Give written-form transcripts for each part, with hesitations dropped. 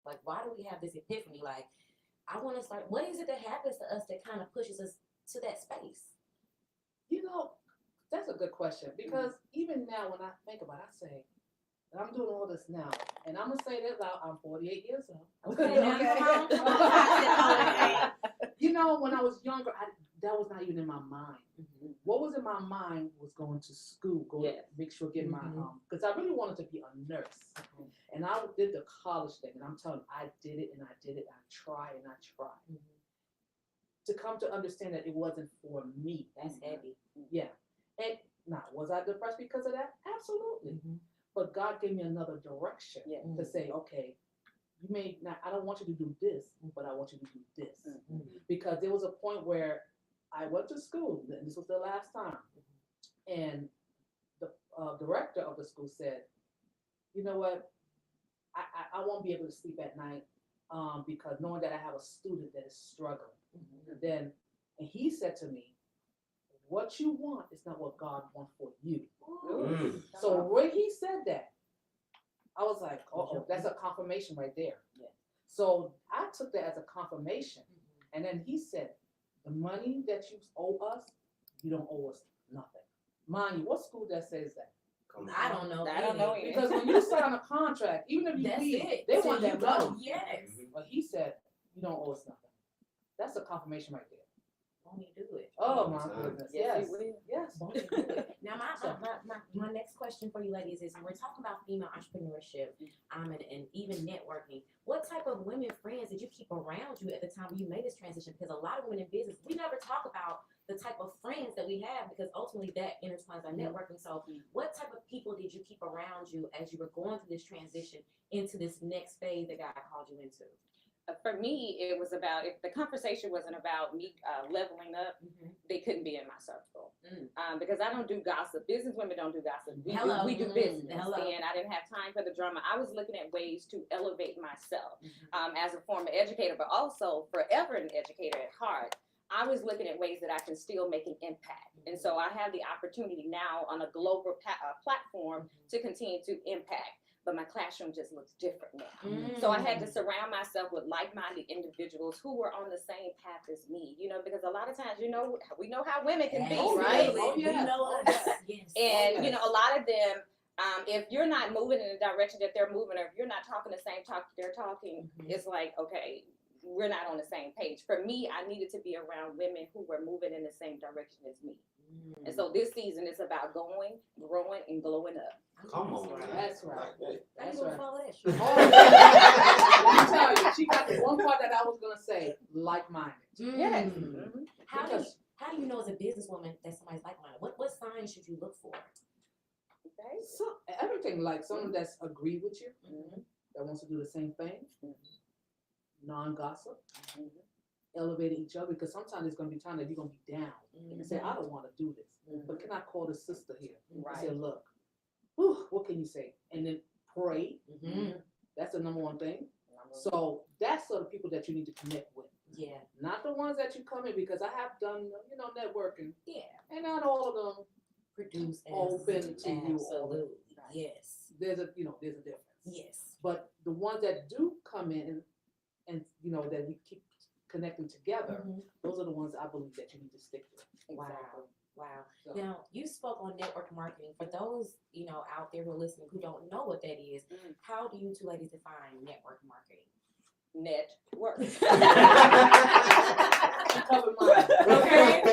Like, why do we have this epiphany? Like, I want to start. What is it that happens to us that kind of pushes us to that space? You know, that's a good question because even now when I think about it, I say, I'm doing all this now, and I'm gonna say this out. I'm 48 years old. Okay, now come on. You know, when I was younger, that was not even in my mind. Mm-hmm. What was in my mind was going to school, make sure get my because I really wanted to be a nurse, and I did the college thing, and I'm telling you, I did it, and I did it. I tried, and I tried to come to understand that it wasn't for me. That's heavy. Yeah, and now was I depressed because of that? Absolutely. But God gave me another direction to say, okay, you may not, I don't want you to do this, but I want you to do this. Because there was a point where I went to school, and this was the last time, and the director of the school said, you know what, I won't be able to sleep at night because knowing that I have a student that is struggling. And he said to me, what you want is not what God wants for you. So when he said that, I was like, oh, that's a confirmation right there. So I took that as a confirmation. And then he said, the money that you owe us, you don't owe us nothing. Mind you, what school that says that? I don't know. I don't know either. Because when you sign a contract, even if you leave, they want that money. Yes. But he said, you don't owe us nothing. That's a confirmation right there. Won't he do it? Oh my goodness. Yes. Yes. Won't he do it? Now my next question for you ladies is, when we're talking about female entrepreneurship and even networking, what type of women friends did you keep around you at the time you made this transition? Because a lot of women in business, we never talk about the type of friends that we have, because ultimately that intertwines our networking. So what type of people did you keep around you as you were going through this transition into this next phase that God called you into? For me, it was about, if the conversation wasn't about me leveling up, they couldn't be in my circle. Because I don't do gossip. Business women don't do gossip. We do business. And I didn't have time for the drama. I was looking at ways to elevate myself as a former educator, but also forever an educator at heart. I was looking at ways that I can still make an impact. And so I have the opportunity now on a global platform to continue to impact. But my classroom just looks different now. So I had to surround myself with like-minded individuals who were on the same path as me, you know, because a lot of times, you know, we know how women can be, right? And, you know, a lot of them, if you're not moving in the direction that they're moving, or if you're not talking the same talk they're talking, it's like, okay, we're not on the same page. For me, I needed to be around women who were moving in the same direction as me. And so this season is about going, growing, and glowing up. Come on. That's right. That's right. Let me tell you, she got the one part that I was going to say, like-minded. Yes. How do you know as a businesswoman that somebody's like-minded? What signs should you look for? Okay. So, everything, like someone that's agreed with you, that wants to do the same thing, non-gossip, elevating each other, because sometimes there's going to be time that you're going to be down and say, I don't want to do this, but can I call the sister here and say, look, what can you say? And then pray. That's the number one thing. So that's sort of people that you need to connect with. Yeah. Not the ones that you come in, because I have done, you know, networking. Yeah. And not all of them produce open to you. Absolutely. Yes. There's a difference. Yes. But the ones that do come in and you know, that we keep connecting together, those are the ones I believe that you need to stick with. Wow. Exactly. Wow. So. Now, you spoke on network marketing. For those, you know, out there who are listening who don't know what that is, how do you two ladies define network marketing? Network. Okay.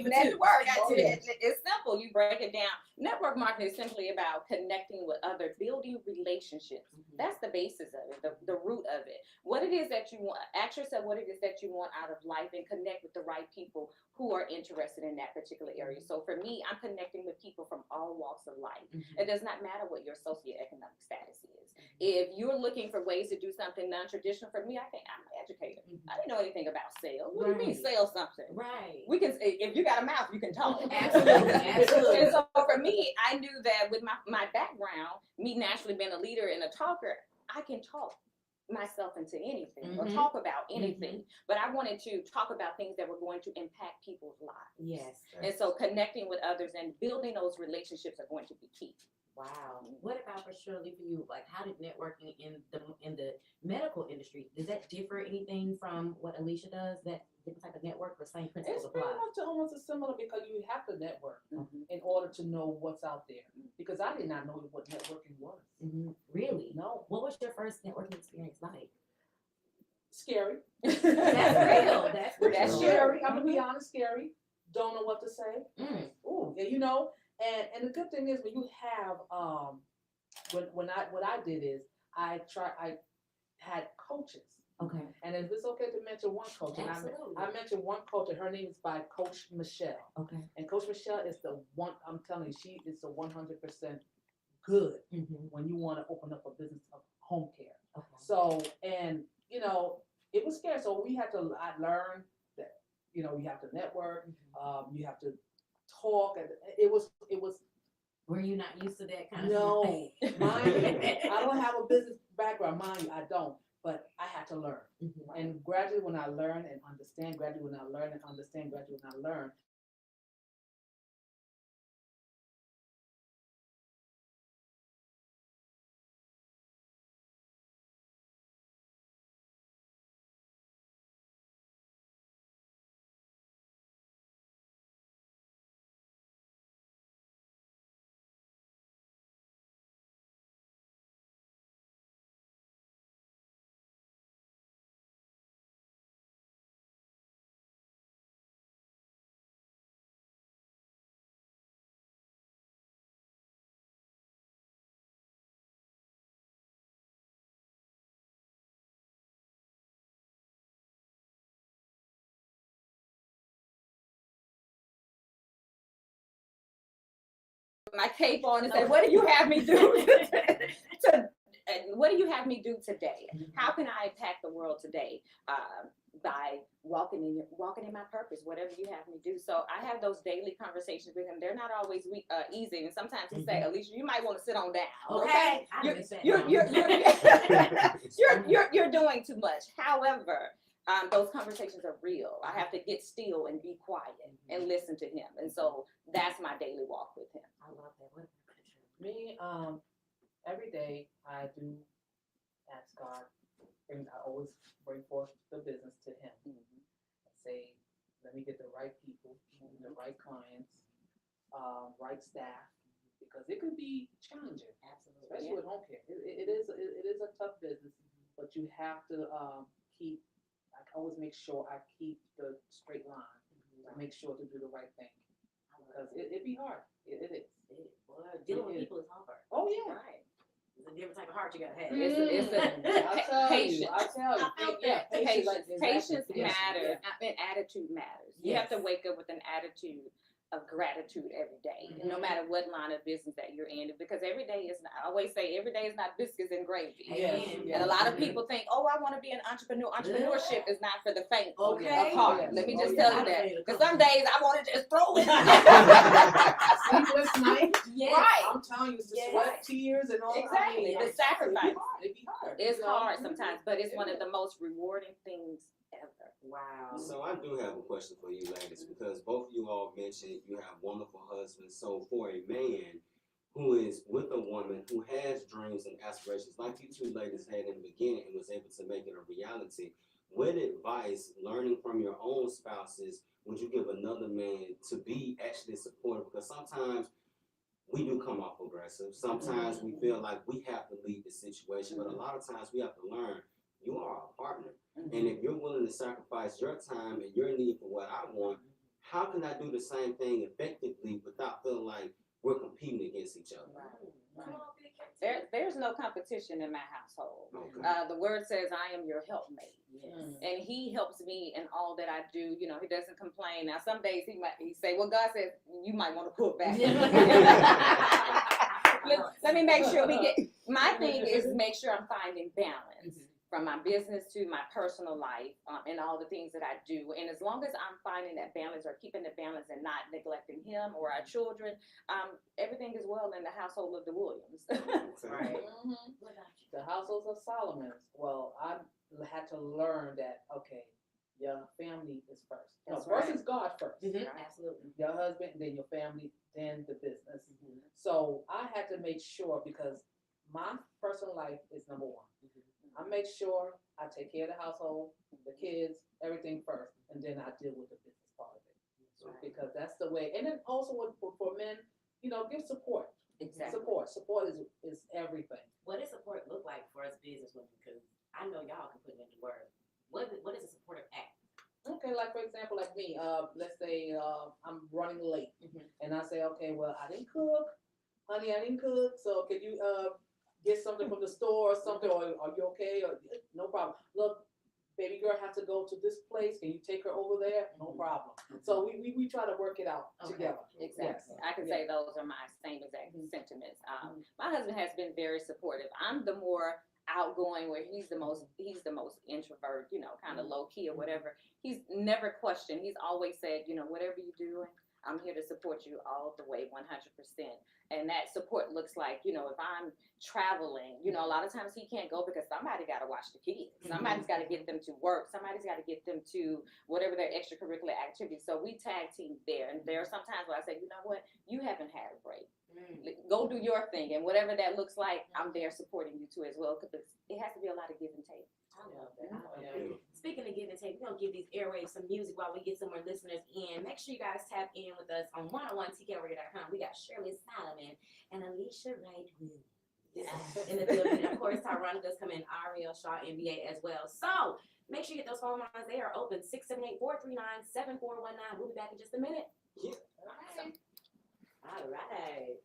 Network. It's simple. You break it down. Network marketing is simply about connecting with others, building relationships. That's the basis of it, the root of it. What it is that you want, ask yourself what it is that you want out of life, and connect with the right people who are interested in that particular area. So for me, I'm connecting with people from all walks of life. It does not matter what your socioeconomic status is. If you're looking for ways to do something non-traditional, for me, I'm an educator. I didn't know anything about sales. What do you mean sell something? Right. We can, if you got a mouth, you can talk. Absolutely. Absolutely. And so for me, I knew that with my background, me naturally being a leader and a talker, I can talk myself into anything or talk about anything, but I wanted to talk about things that were going to impact people's lives. Yes. And so connecting with others and building those relationships are going to be key. Wow. What about for Shirley, for you? Like, how did networking in the medical industry, does that differ anything from what Alicia does? That different type of network, or same principles It's pretty apply? much almost similar because you have to network in order to know what's out there. Because I did not know what networking was. Really? No. What was your first networking experience like? Scary. That's real. That's real. That's scary. I'm gonna be honest, scary. Don't know what to say. Ooh, yeah, you know. And the good thing is when you have what I did is I had coaches. Okay. And if it's okay to mention one coach, and I mentioned one coach, and her name is by Coach Michelle. Okay. And Coach Michelle is the one, I'm telling you, she is the 100% good when you want to open up a business of home care. Okay. So, and you know, it was scary. So I learned that, you know, you have to network, you have to talk, and it was. Were you not used to that kind of No, thing? mind you, I don't have a business background, mind you, I don't. But I had to learn. And gradually when I learn and understand, gradually when I learn and understand, gradually when I learn. My cape on and say, what do you have me do what do you have me do today? How can I impact the world today? By walking in my purpose, whatever you have me do. So I have those daily conversations with him. They're not always easy, and sometimes he say, Alicia, you might want to sit on down. Okay. You're doing too much. However, those conversations are real. I have to get still and be quiet and listen to him. And so that's my daily walk with him. I love that. What about Me, every day I do ask God, and I always bring forth the business to him. And say, let me get the right people, the right clients, right staff, because it can be challenging. Absolutely. Especially with home care. It is a tough business, but you have to keep, I always make sure I keep the straight line, make sure to do the right thing. Because it be hard. It is. Dealing with people is hard. Oh, yeah. Right. It's a different type of heart you gotta have. Patience. I'll tell you. Yeah, Patience matters, and attitude matters. You have to wake up with an attitude of gratitude every day, no matter what line of business that you're in. Because every day is not, I always say, every day is not biscuits and gravy. And a lot of people think, oh, I want to be an entrepreneur. Entrepreneurship is not for the faint of heart. Let me just tell you that. Because some days I want to just throw it. Sleepless night. Right. I'm telling you, it's the sweat, tears, and all. Exactly. The sacrifice. It be hard. It's hard sometimes, but it's one of the most rewarding things ever. Wow. So I do have a question for you ladies, because both of you all mentioned you have wonderful husbands. So for a man who is with a woman who has dreams and aspirations like you two ladies had in the beginning and was able to make it a reality, what advice, learning from your own spouses, would you give another man to be actually supportive? Because sometimes we do come off aggressive. Sometimes we feel like we have to lead the situation, but a lot of times we have to learn you are a partner. And if you're willing to sacrifice your time and your need for what I want, how can I do the same thing effectively without feeling like we're competing against each other? There's no competition in my household. Okay. The word says, I am your helpmate. And he helps me in all that I do. You know, he doesn't complain. Now, some days he say, well, God says, you might want to pull back. Let me make sure my thing is make sure I'm finding balance. From my business to my personal life, and all the things that I do. And as long as I'm finding that balance or keeping the balance and not neglecting him or our children, everything is well in the household of the Williams. Right. The households of Soloman. Well, I had to learn that, okay, your family is first. That's First right. is God 1st Absolutely. Your husband, then your family, then the business. Mm-hmm. So I had to make sure, because my personal life is number one. I make sure I take care of the household, the kids, everything first, and then I deal with the business part of it. Right. Because that's the way. And then also for men, give support. Exactly. Support is everything. What does support look like for us business women? Because I know y'all can put it into words. What is a supportive act? Okay, like for example, like me, let's say I'm running late, and I say, okay, well, I didn't cook, honey, I didn't cook, so can you get something from the store or something, or are you okay? Or no problem. Look, baby girl has to go to this place. Can you take her over there? No problem. So we try to work it out together. Exactly. Yes. I can say those are my same exact sentiments. My husband has been very supportive. I'm the more outgoing, where he's the most introvert, kind of low key or whatever. He's never questioned. He's always said, whatever you do, I'm here to support you all the way, 100%. And that support looks like, if I'm traveling, a lot of times he can't go because somebody got to watch the kids. Somebody's got to get them to work. Somebody's got to get them to whatever their extracurricular activities. So we tag team there. And there are some times where I say, you know what, you haven't had a break. Go do your thing. And whatever that looks like, I'm there supporting you too as well, because it has to be a lot of give and take. I love that. Speaking of give and take, we're going to give these airwaves some music while we get some more listeners in. Make sure you guys tap in with us on 101tkradio.com. We got Shirley, Soloman, and Alicia right with in the building. And of course, Tyronica is coming, Airel, Shaw, NBA as well. So make sure you get those phone lines. They are open, 678-439-7419. We'll be back in just a minute. Yeah. All right.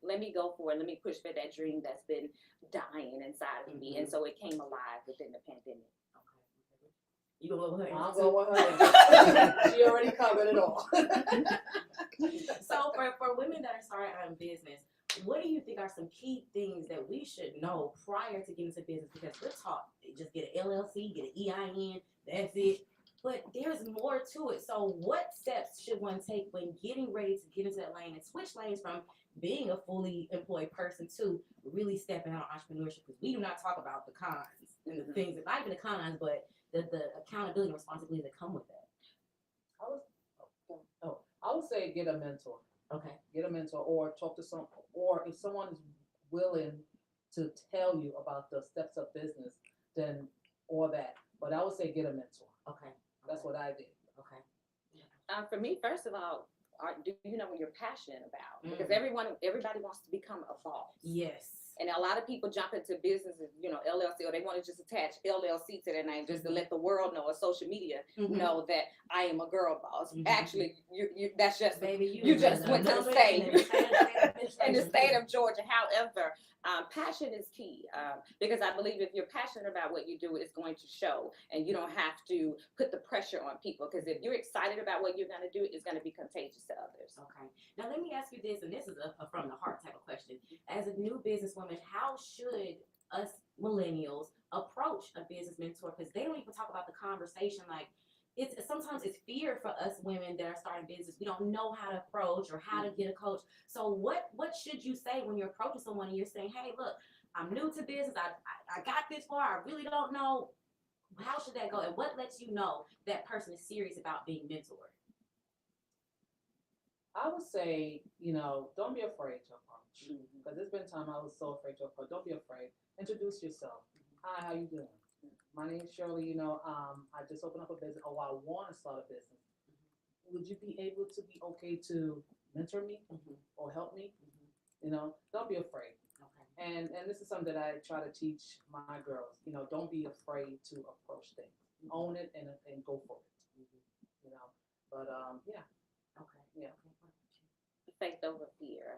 let me go for it. Let me push for that dream that's been dying inside of me. And so it came alive within the pandemic. You go with her. I'll go with her. She already covered it all. So for women that are starting out in business, what do you think are some key things that we should know prior to getting into business? Because we're taught just get an LLC, get an EIN, that's it. But there's more to it. So what steps should one take when getting ready to get into that lane and switch lanes from being a fully employed person to really stepping out entrepreneurship? Because we do not talk about the cons and the things that not even the cons, but the accountability and responsibility that come with that. I would say get a mentor. Okay. Get a mentor or talk to someone, or if someone is willing to tell you about the steps of business, then or that. But I would say get a mentor. Okay. That's what I did. Okay. For me, first of all, do you know what you're passionate about? Because everybody wants to become a boss. Yes. And a lot of people jump into businesses, LLC, or they want to just attach LLC to their name just to let the world know, or social media know that I am a girl boss. Actually, you that's just baby. You just went to the state in the state of Georgia. However, passion is key because I believe if you're passionate about what you do, it's going to show, and you don't have to put the pressure on people. Because if you're excited about what you're going to do, it's going to be contagious to others. Okay. Now let me ask you this, and this is a from the heart type of question. As a new businesswoman, how should us millennials approach a business mentor? Because they don't even talk about the conversation. Like sometimes it's fear for us women that are starting business. We don't know how to approach or how to get a coach. So what should you say when you're approaching someone and you're saying, hey, look, I'm new to business. I got this far. I really don't know. How should that go? And what lets you know that person is serious about being mentored? I would say, don't be afraid to approach. Because there's been time I was so afraid to approach. Don't be afraid. Introduce yourself. Hi, how you doing? My name is Shirley. I just opened up a business. Oh, I want to start a business. Would you be able to be okay to mentor me or help me? Don't be afraid. Okay. And this is something that I try to teach my girls. Don't be afraid to approach things. Own it and go for it. But yeah. Okay. Yeah. Faith over fear.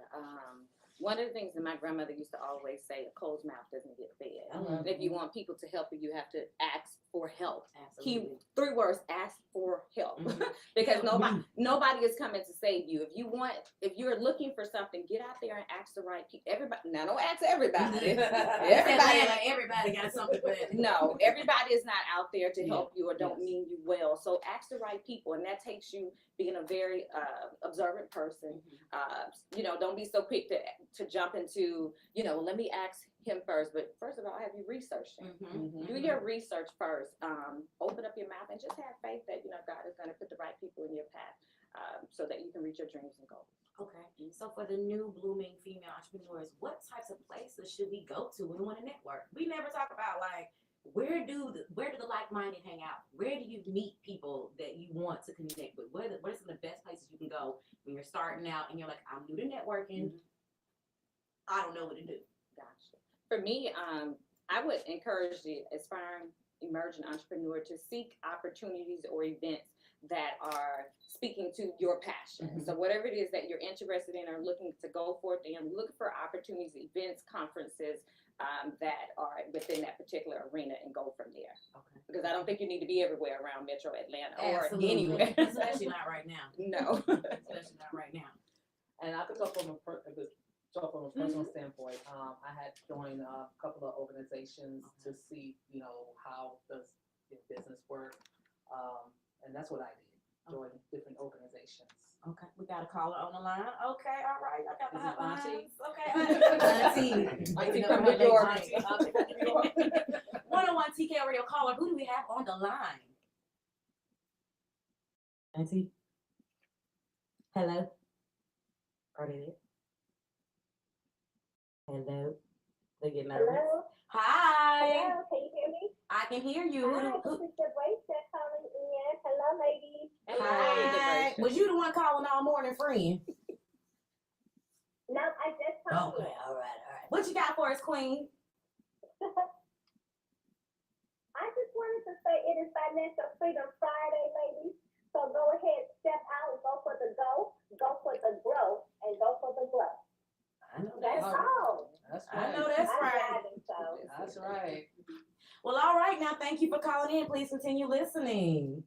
One of the things that my grandmother used to always say, a closed mouth doesn't get fed. And if you want people to help you, you have to ask for help. Absolutely. 3 words, ask for help. Because nobody is coming to save you. If you're looking for something, get out there and ask the right people. Now don't ask everybody. Everybody got something for that. No, everybody is not out there to help you or don't mean you well. So ask the right people, and that takes you being a very observant person. Don't be so quick to jump into, let me ask him first. But first of all, have you researched him? Do your research first. Open up your mouth and just have faith that, God is going to put the right people in your path so that you can reach your dreams and goals. Okay. So for the new blooming female entrepreneurs, what types of places should we go to when we want to network? We never talk about where do the like-minded hang out? Where do you meet people that you want to connect with? What are some of the best places you can go when you're starting out and you're like, I'm new to networking. I don't know what to do. Gotcha. For me, I would encourage the aspiring emerging entrepreneur to seek opportunities or events that are speaking to your passion. So whatever it is that you're interested in or looking to go forth and look for opportunities, events, conferences that are within that particular arena and go from there. Okay. Because I don't think you need to be everywhere around Metro Atlanta or anywhere. Especially not right now. No. Especially not right now. And I could talk from a personal standpoint. I had joined a couple of organizations to see, how does business work. And that's what I did, join different organizations. Okay, we got a caller on the line. Okay, all right. I got the Auntie. Okay, Auntie from New York. 101 TK Radio caller. Who do we have on the line? Auntie? Hello? Are they there? Hello? They get nervous. Hello? Hi. Hello, can you hear me? I can hear you. Hi, this is the Wray calling in. Hello, ladies. Hi. Was you the one calling all morning, friend? No, I just called Okay, in. all right. What you got for us, Queen? I just wanted to say it is Financial Freedom Friday, ladies. So go ahead, step out, go for the go for the growth, and go for the growth. calling in. Please continue listening.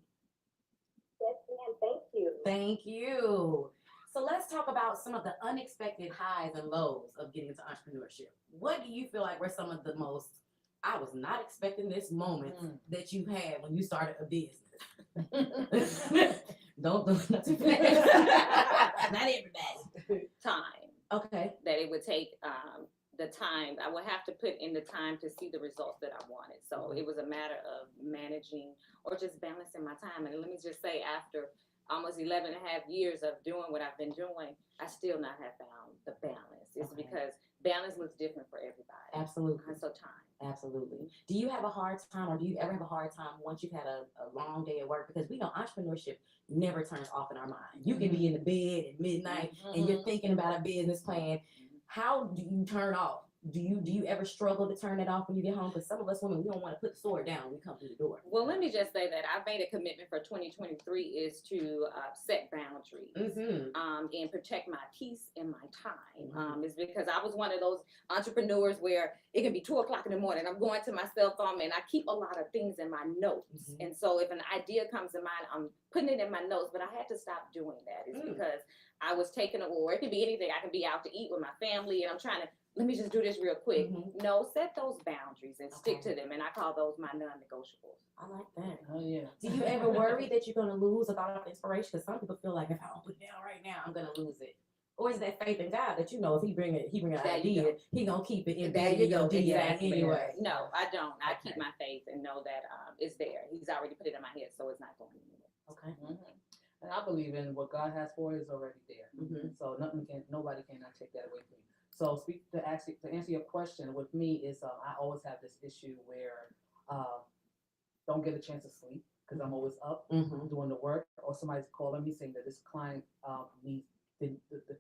Yes, ma'am. Thank you. Thank you. So let's talk about some of the unexpected highs and lows of getting into entrepreneurship. What do you feel like were some of the most, I was not expecting this moment that you had when you started a business? Don't do nothing fast. Not everybody. Time. Okay. That it would take the time. I would have to put in the time to see the results that I wanted. So it was a matter of managing or just balancing my time. And let me just say, after almost 11 and a half years of doing what I've been doing, I still not have found the balance. It's because balance looks different for everybody. Absolutely. And so time. Absolutely. Do you have a hard time, or do you ever have a hard time once you've had a long day at work? Because we know entrepreneurship never turns off in our mind. You can be in the bed at midnight and you're thinking about a business plan. How do you turn off? Do you ever struggle to turn it off when you get home? Because some of us women, we don't want to put the sword down when we come through the door. Well, let me just say that I've made a commitment for 2023 is to set boundaries and protect my peace and my time. It's because I was one of those entrepreneurs where it can be 2 o'clock in the morning. I'm going to my cell phone and I keep a lot of things in my notes. And so if an idea comes to mind, I'm putting it in my notes, but I had to stop doing that. It's because I was taking or it could be anything. I can be out to eat with my family and I'm trying to, let me just do this real quick. No, set those boundaries and stick to them. And I call those my non-negotiables. I like that. Oh, yeah. Do you ever worry that you're going to lose a lot of inspiration? Because some people feel like if I don't put it down right now, I'm going to lose it. Or is that faith in God that you know if he bring an idea, he going to keep it in There you go. Exactly. Anyway. No, I don't. I keep my faith and know that it's there. He's already put it in my head, so it's not going anywhere. Okay. And I believe in what God has for you is already there. So nobody cannot take that away from you. So to answer your question, with me is I always have this issue where don't get a chance to sleep because I'm always up doing the work, or somebody's calling me saying that this client needs the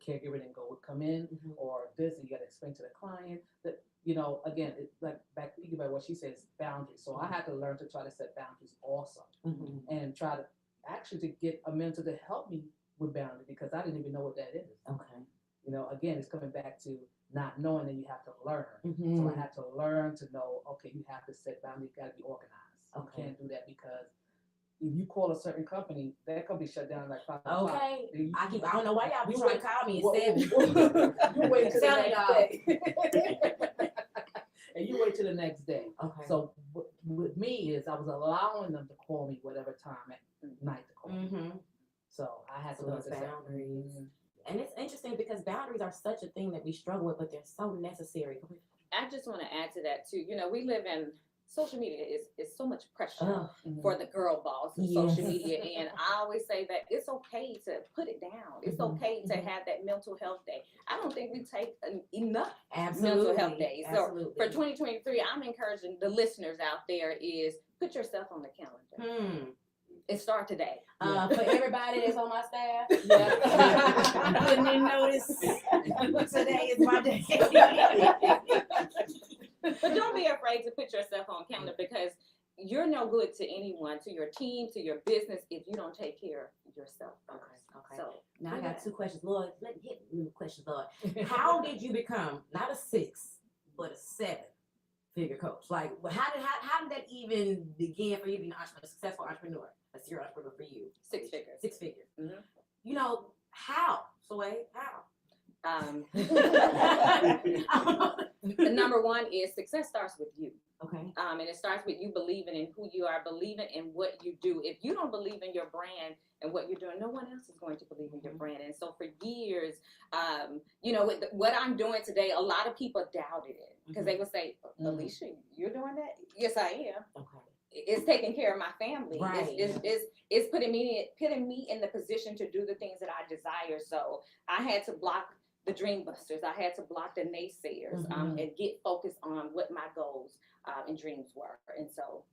caregiver didn't go would come in or this, and you got to explain to the client that again it's like back to what she says, boundaries. So I had to learn to try to set boundaries also and try to actually get a mentor to help me with boundaries because I didn't even know what that is. Okay. Again, it's coming back to not knowing that you have to learn. So I had to learn to know, okay, you have to set boundaries, you got to be organized. You can't do that because if you call a certain company, that company shut down like 5 o'clock. Okay. I don't know why y'all be trying to call me at 7. You wait till the next day. And you wait till the next day. Okay. So with me is I was allowing them to call me whatever time at night to call me. So I had to learn to set boundaries. And it's interesting because boundaries are such a thing that we struggle with, but they're so necessary. I just want to add to that too. We live in social media is so much pressure for the girl boss of social media. And I always say that it's okay to put it down. It's okay to have that mental health day. I don't think we take enough mental health days. So for 2023, I'm encouraging the listeners out there is put yourself on the calendar. It starts today. For everybody that's on my staff, putting in notice. Today is my day. But don't be afraid to put yourself on calendar because you're no good to anyone, to your team, to your business if you don't take care of yourself first. Okay. So now I got 2 questions, Lord. Let me hit me with questions, Lord. How did you become not a 6 but a 7-figure coach? Like, how did that even begin for you being a successful entrepreneur? A serial entrepreneur for you? 6 figures. 6 figures. How? Sway, how? Number 1 is success starts with you. Okay. And it starts with you believing in who you are, believing in what you do. If you don't believe in your brand and what you're doing, no one else is going to believe in your brand. And so for years, with what I'm doing today, a lot of people doubted it because they would say, Alicia, you're doing that? Yes, I am. Okay. It's taking care of my family. Right. It's putting me in the position to do the things that I desire. So I had to block the dream busters. I had to block the naysayers and get focused on what my goals and dreams were. And so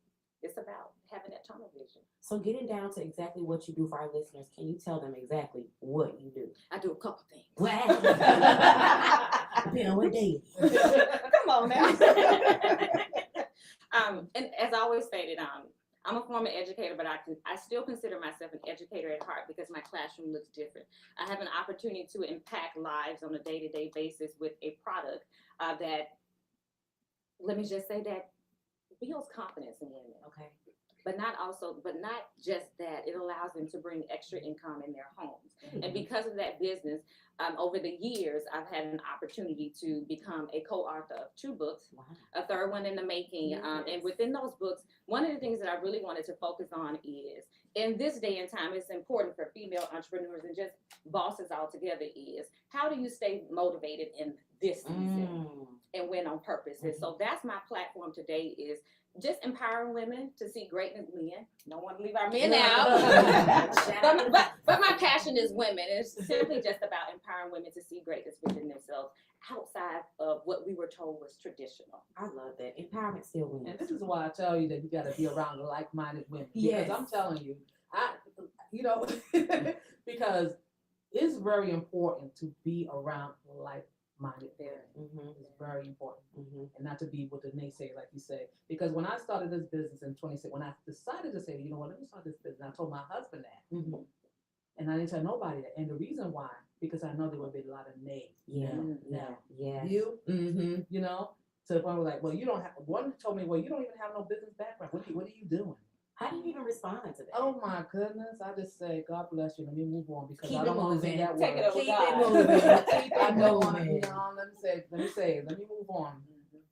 it's about having that tunnel vision. So getting down to exactly what you do for our listeners, can you tell them exactly what you do? I do a couple things. Wow. What day? Come on now. And as I always stated, I'm a former educator, but I still consider myself an educator at heart because my classroom looks different. I have an opportunity to impact lives on a day-to-day basis with a product that, let me just say that builds confidence in women. Okay. but not just that, it allows them to bring extra income in their homes. And because of that business, over the years, I've had an opportunity to become a co-author of 2 books, a third one in the making. And within those books, one of the things that I really wanted to focus on is, in this day and time, it's important for female entrepreneurs and just bosses altogether, is how do you stay motivated in this season and win on purpose? And so that's my platform today, is just empowering women to see greatness in men. Don't want to leave our men out. but my passion is women. It's simply just about empowering women to see greatness within themselves, outside of what we were told was traditional. I love that. Empowerment still wins. And this is why I tell you that you got to be around like-minded women. Because I'm telling you, because it's very important to be around like-minded women. It's very important. And not to be with the naysayers, like you say. Because when I started this business in 26, when I decided to say, you know what, let me start this business, I told my husband that. And I didn't tell nobody that. And the reason why, because I know there would be a lot of nays. You, you know, to the point where like, well, you don't have, one told me, well, you don't even have no business background. What are you doing? How do you even respond to that? Oh my goodness. I just say, God bless you. Let me move on, because Keep I don't it want to moving. say that Take word. it over Keep God. it moving. Keep I it don't want to, moving. let me move on.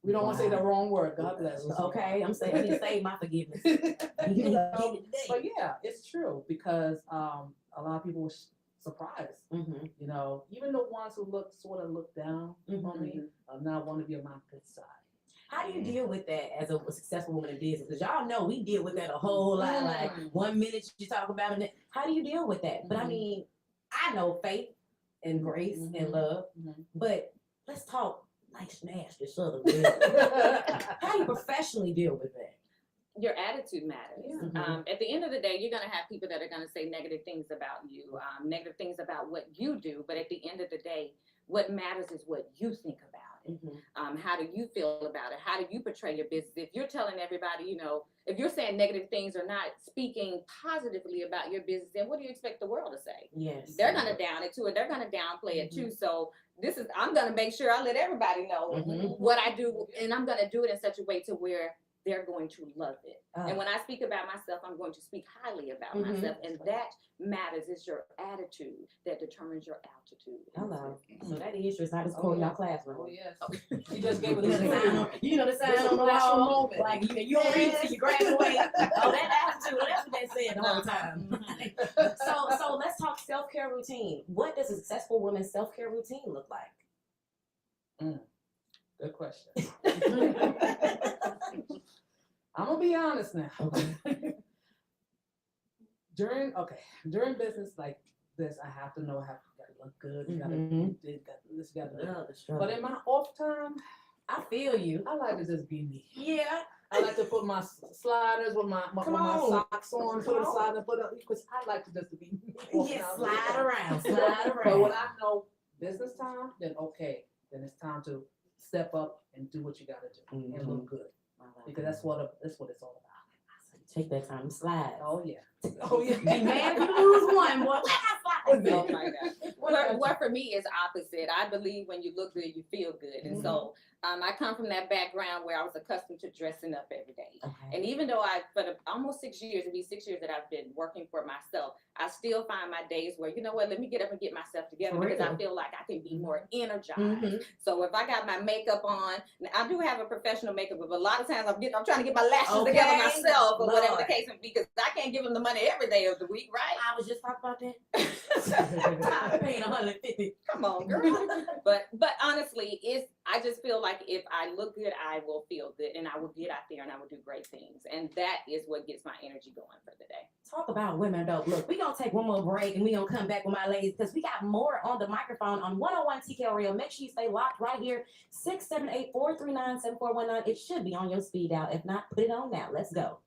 We don't want to say the wrong word. God bless you. Okay, I'm saying, you save my forgiveness. You know, but yeah, it's true, because a lot of people were surprised. You know, even the ones who sort of look down on me now want to be on my good side. How do you deal with that as a successful woman in business? Because y'all know we deal with that a whole lot. Like 1 minute you talk about it. How do you deal with that? But I mean, I know faith and grace and love, but let's talk nice, nasty Southern. How do you professionally deal with that? Your attitude matters. At the end of the day, you're going to have people that are going to say negative things about you, negative things about what you do. But at the end of the day, what matters is what you think about it. How do you feel about it? How do you portray your business? If you're telling everybody, you know, if you're saying negative things or not speaking positively about your business, then what do you expect the world to say? Yes. They're going to down it too, and they're going to downplay it too. So I'm going to make sure I let everybody know what I do, and I'm going to do it in such a way to where they're going to love it. And when I speak about myself, I'm going to speak highly about myself. And that matters. It's your attitude that determines your altitude. Hello. So that is just not as cool in your classroom. Oh, yes. You just gave it You know the sign on the wall. Like, you don't read till you graduate. Oh, that attitude, that's what they said the whole time. So let's talk self-care routine. What does a successful woman's self-care routine look like? Good question. I'm gonna be honest now. During business like this, I have to know I gotta look good. You gotta do this, you gotta do this. But in my off time, I feel you. I like to just be me. Yeah. I like to put my sliders with my socks on, put it aside and put up, because I like to just be me. Yeah, slide around. But when I know business time, then okay, then it's time to step up and do what you gotta do and look good. Because that's what it's all about. Take that time to slide. Oh yeah. Oh yeah. Be mad if you lose one, boy. Oh my God. What for me is opposite. I believe when you look good, you feel good. And so I come from that background where I was accustomed to dressing up every day. And even though for almost 6 years, it'd be 6 years that I've been working for myself, I still find my days where, you know what, let me get up and get myself together because I feel like I can be more energized. So if I got my makeup on, I do have a professional makeup, but a lot of times I'm trying to get my lashes together myself or whatever the case may be, because I can't give them the money every day of the week, right? I was just talking about that. I'm paying $150. Come on, girl. But honestly, I just feel like if I look good, I will feel good, and I will get out there and I will do great things. And that is what gets my energy going for the day. Talk about women, though. Look, we're going to take one more break, and we're going to come back with my ladies, because we got more on the microphone on 101 TK Real. Make sure you stay locked right here. 678-439-7419. It should be on your speed dial. If not, put it on now. Let's go.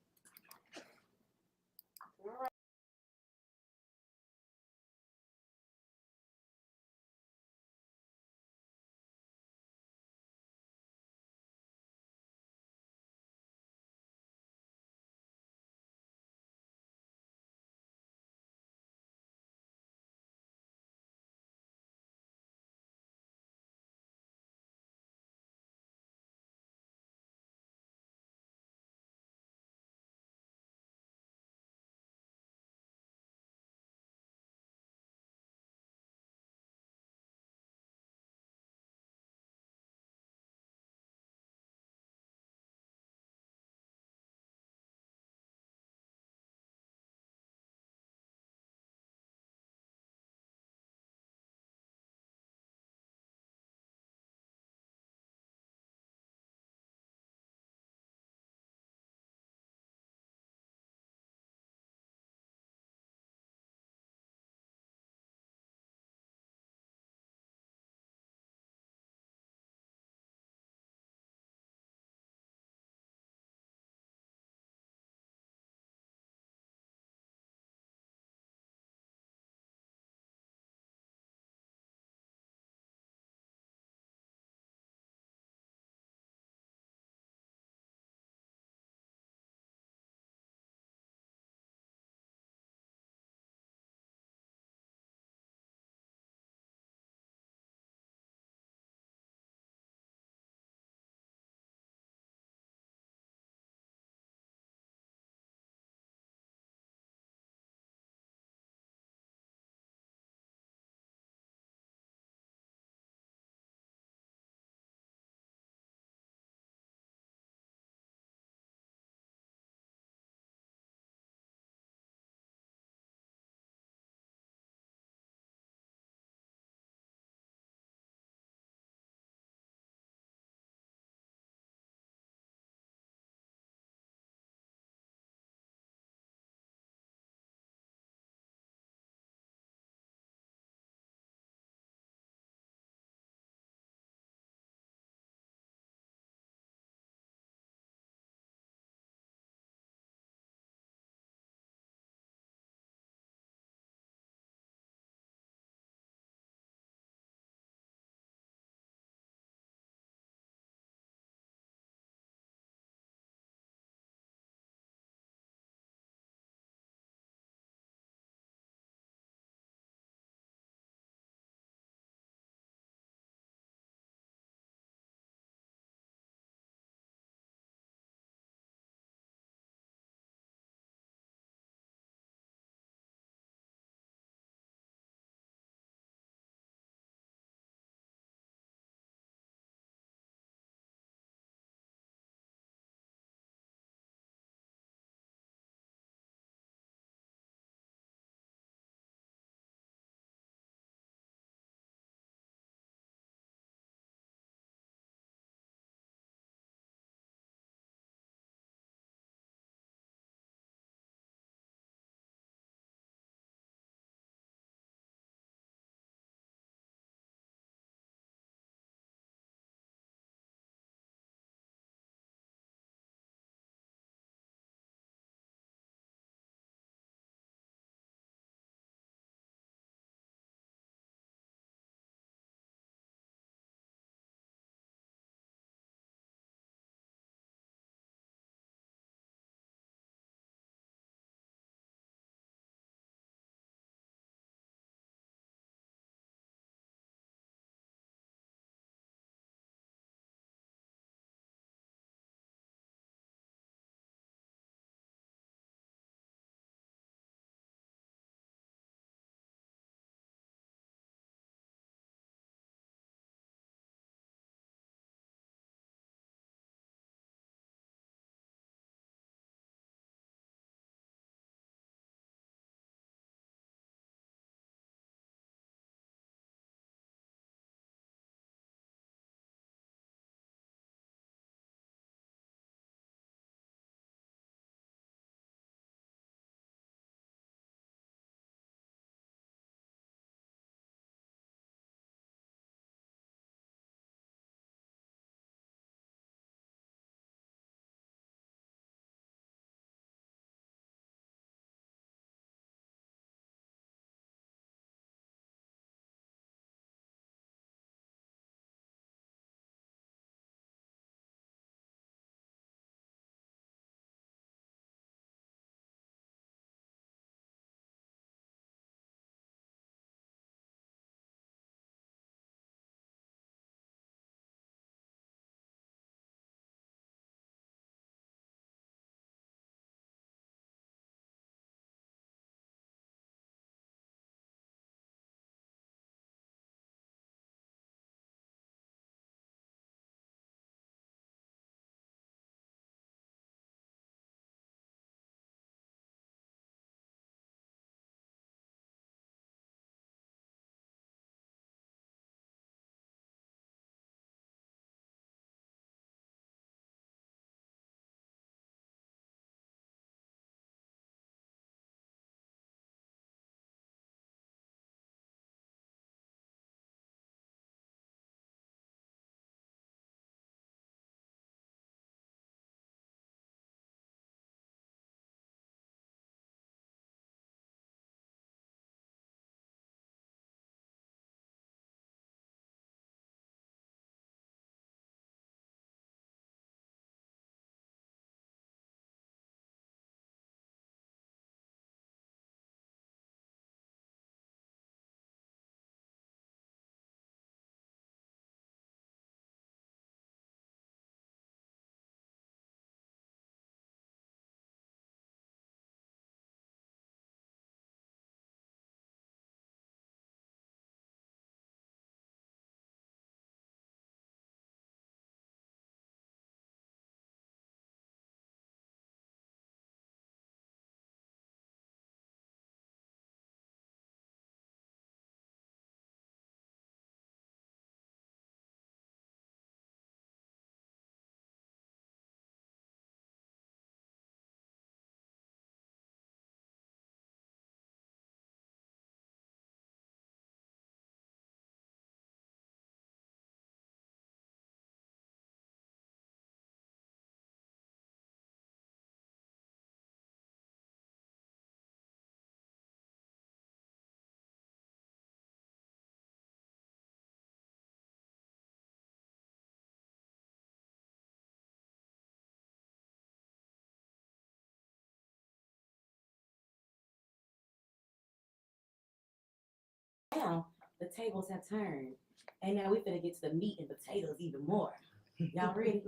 now the tables have turned, and now we're gonna get to the meat and potatoes even more. Y'all ready?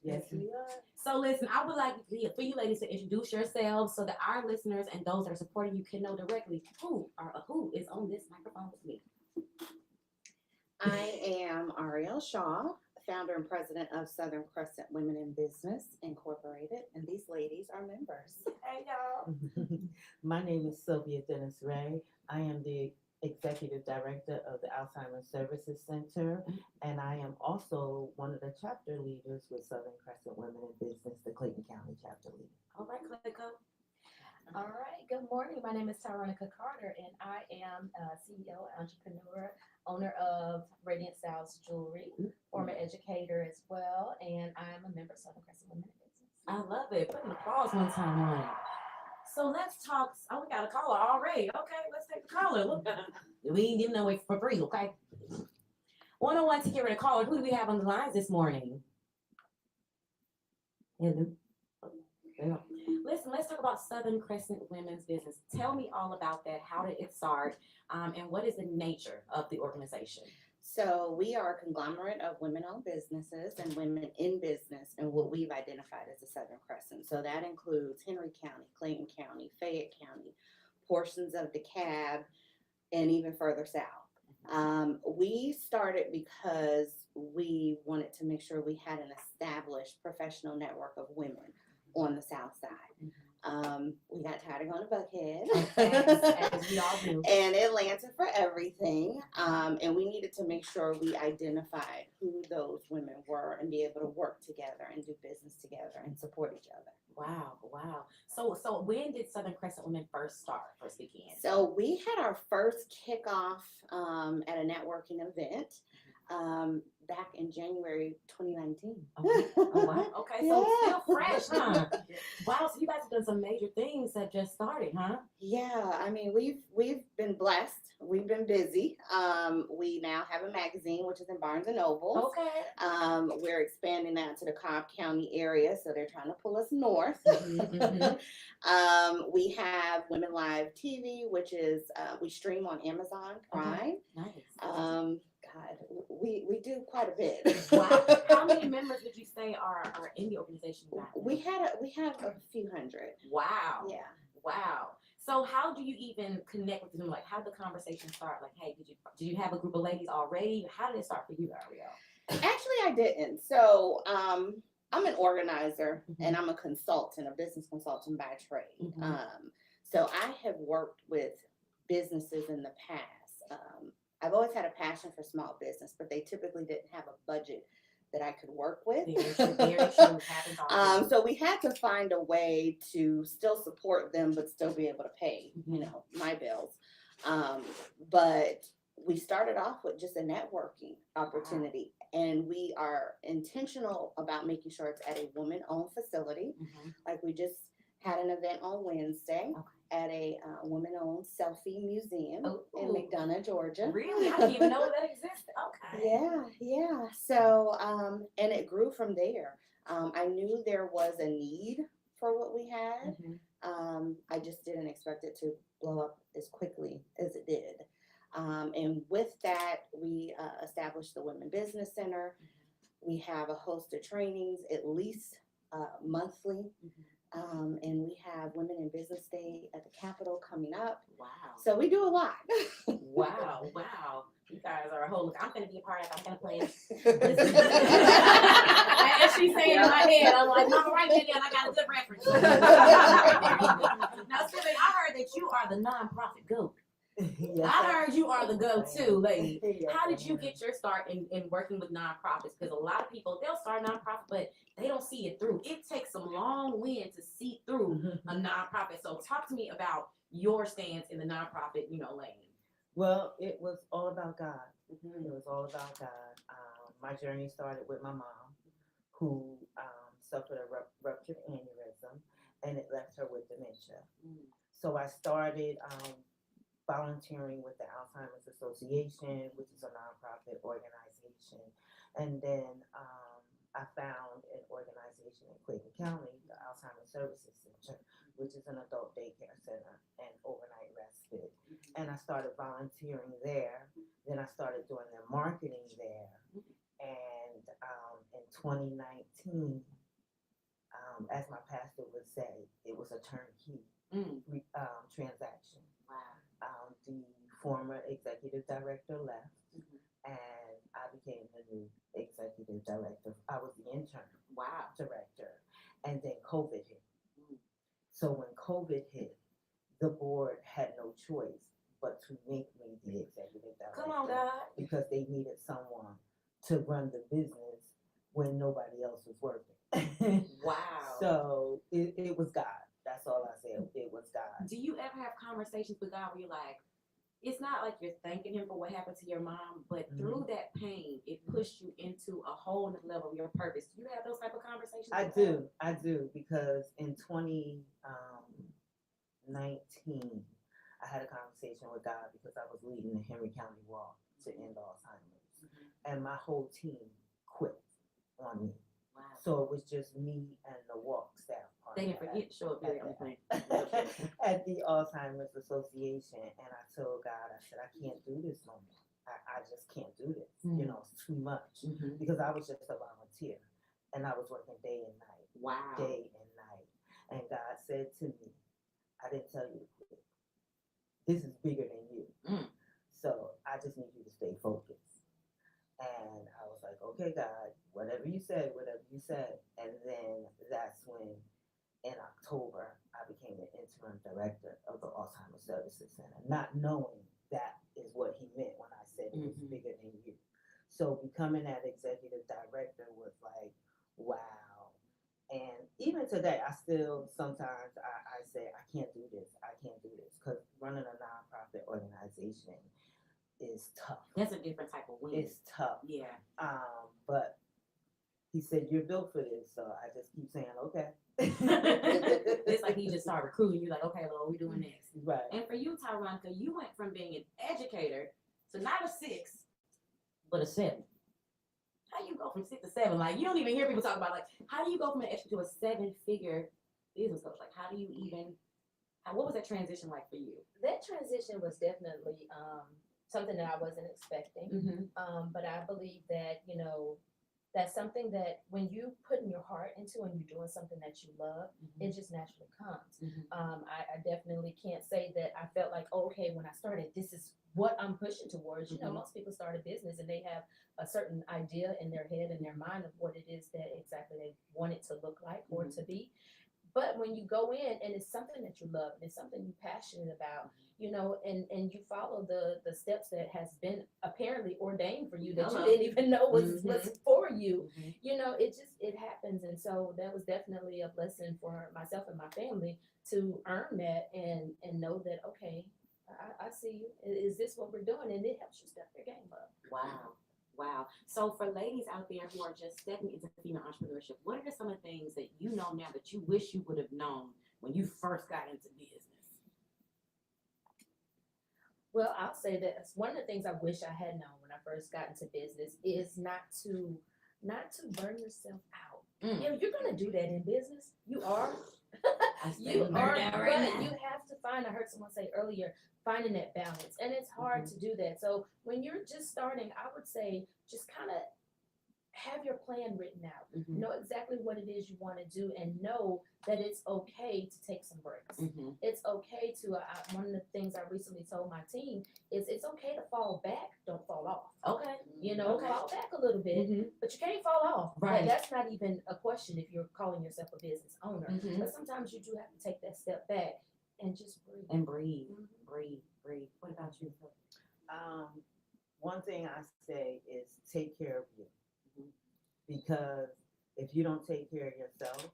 Yes, we are. So listen, I would like for you ladies to introduce yourselves so that our listeners and those that are supporting you can know directly who is on this microphone with me. I am Airel Shaw, founder and president of Southern Crescent Women in Business Incorporated, and these ladies are members. Hey y'all. My name is Sylvia Wray. I am the executive director of the Alzheimer Services Center, and I am also one of the chapter leaders with Southern Crescent Women in Business, the Clayton County chapter lead. All right, Clayco. All right. Good morning. My name is Tyronica Carter, and I am CEO, entrepreneur, owner of Radiant Styles Jewelry, former educator as well, and I'm a member of Southern Crescent Women in Business. I love it. Put an applause one time on it. So let's talk. Oh, we got a caller already. Okay, let's take the caller. Look, we ain't giving away for free, okay? 101 to get rid of caller. Who do we have on the lines this morning? Hello. Yeah. Listen, let's talk about Southern Crescent Women's Business. Tell me all about that. How did it start? And what is the nature of the organization? So we are a conglomerate of women-owned businesses and women in business, and what we've identified as the Southern Crescent. So that includes Henry County, Clayton County, Fayette County, portions of DeKalb, and even further south. We started because we wanted to make sure we had an established professional network of women on the south side. We got tired of going to Buckhead As we all do. and Atlanta for everything. And we needed to make sure we identified who those women were and be able to work together and do business together and support each other. Wow. So when did Southern Crescent Women first begin? So we had our first kickoff at a networking event back in January 2019. Oh, wow. Okay, so it's Yeah. still fresh, huh? Wow, so you guys have done some major things that just started, huh? Yeah, I mean, we've been blessed. We've been busy. We now have a magazine, which is in Barnes and Noble. Okay. We're expanding that to the Cobb County area, so they're trying to pull us north. We have Women Live TV, which is we stream on Amazon Prime. Nice. God, we do quite a bit. Wow. How many members would you say are in the organization now? We have a few hundred. Wow. Yeah. Wow. So how do you even connect with them? Like, how did the conversation start? Like, hey, did you have a group of ladies already? How did it start for you, Ariel? Actually, I didn't. So I'm an organizer and I'm a consultant, a business consultant by trade. So I have worked with businesses in the past. I've always had a passion for small business, but they typically didn't have a budget that I could work with. So we had to find a way to still support them, but still be able to pay, my bills. But we started off with just a networking opportunity, and we are intentional about making sure it's at a woman-owned facility. Like we just had an event on Wednesday at a woman-owned selfie museum in McDonough, Georgia. Really? I didn't even know that existed. Okay. Yeah. So, and it grew from there. I knew there was a need for what we had. I just didn't expect it to blow up as quickly as it did. And with that, we established the Women Business Center. We have a host of trainings, at least monthly. And we have Women in Business Day at the Capitol coming up. Wow. So we do a lot. Wow. You guys are a whole, I'm going to be a part of it. I'm going to play it. As she's saying in my head, I'm like, all right, Vivian, I got a good reference. Now, Sylvia, I heard that you are the nonprofit GOAT. Yes, I heard you are the go-to lady. How did you get your start in working with nonprofits? Because a lot of people, they'll start a nonprofit, but they don't see it through. It takes some long wind to see through a nonprofit. So talk to me about your stance in the nonprofit, lane. Well, it was all about God. It was all about God. My journey started with my mom, who suffered a ruptured aneurysm, and it left her with dementia. So I started volunteering with the Alzheimer's Association, which is a nonprofit organization. And then I found an organization in Clayton County, the Alzheimer Services Center, which is an adult daycare center and overnight respite. and I started volunteering there. Then I started doing their marketing there. And in 2019, as my pastor would say, it was a turnkey transaction. Wow. The former executive director left, and I became the new executive director. I was the intern director, and then COVID hit. So when COVID hit, the board had no choice but to make me the executive director. Come on, God. Because they needed someone to run the business when nobody else was working. Wow. So it was God. That's all I said. It was God. Do you ever have conversations with God where you're like, it's not like you're thanking him for what happened to your mom, but through that pain, it pushed you into a whole new level of your purpose. Do you have those type of conversations? I do, because in 2019, I had a conversation with God because I was leading the Henry County Walk to end Alzheimer's, and my whole team quit on me. Wow. So it was just me and the walk staff. They didn't forget to show up here at the Alzheimer's Association, and I told God, I said, I can't do this no more. I just can't do this. You know, it's too much, because I was just a volunteer, and I was working day and night. Wow. Day and night. And God said to me, I didn't tell you to quit. This is bigger than you. So I just need you to stay focused. And I was like, okay, God, whatever you said. And then that's when, in October, I became the interim director of the Alzheimer's Services Center, not knowing that is what he meant when I said it was bigger than you. So becoming that executive director was like, wow. And even today, I still sometimes I say, I can't do this, because running a nonprofit organization is tough. That's a different type of win. It's tough. Yeah. But he said, you're built for this, so I just keep saying, okay. It's like he just started recruiting you, like, okay, well, what we doing next? Right. And for you, Tyronica, you went from being an educator to not a 6, but a 7. How you go from 6 to 7? Like, you don't even hear people talk about, like, how do you go from an educator to a 7-figure business coach? Like, how do you even, what was that transition like for you? That transition was definitely something that I wasn't expecting. But I believe that, you know, that's something that when you putting your heart into and you're doing something that you love, it just naturally comes. I definitely can't say that I felt like, oh, okay, when I started, this is what I'm pushing towards. You know, most people start a business and they have a certain idea in their head and their mind of what it is that exactly they want it to look like or to be. But when you go in and it's something that you love and it's something you're passionate about, you know, and you follow the steps that has been apparently ordained for you that you didn't even know was for you, you know, it happens. And so that was definitely a blessing for myself and my family to earn that and know that, okay, I see you. Is this what we're doing? And it helps you step your game up. Wow. Wow. So for ladies out there who are just stepping into female entrepreneurship, what are some of the things that you know now that you wish you would have known when you first got into business? Well, I'll say that one of the things I wish I had known when I first got into business is not to burn yourself out. You know, you're gonna do that in business. You are. You are, but you have to find, I heard someone say earlier, finding that balance. And it's hard to do that. So when you're just starting, I would say just kind of have your plan written out. Know exactly what it is you want to do and know that it's okay to take some breaks. It's okay to, one of the things I recently told my team is it's okay to fall back, don't fall off. Okay. You know, fall back a little bit, but you can't fall off. Right. That's not even a question if you're calling yourself a business owner. But sometimes you do have to take that step back and just breathe. And breathe, breathe. What about you? One thing I say is take care of you. Because if you don't take care of yourself,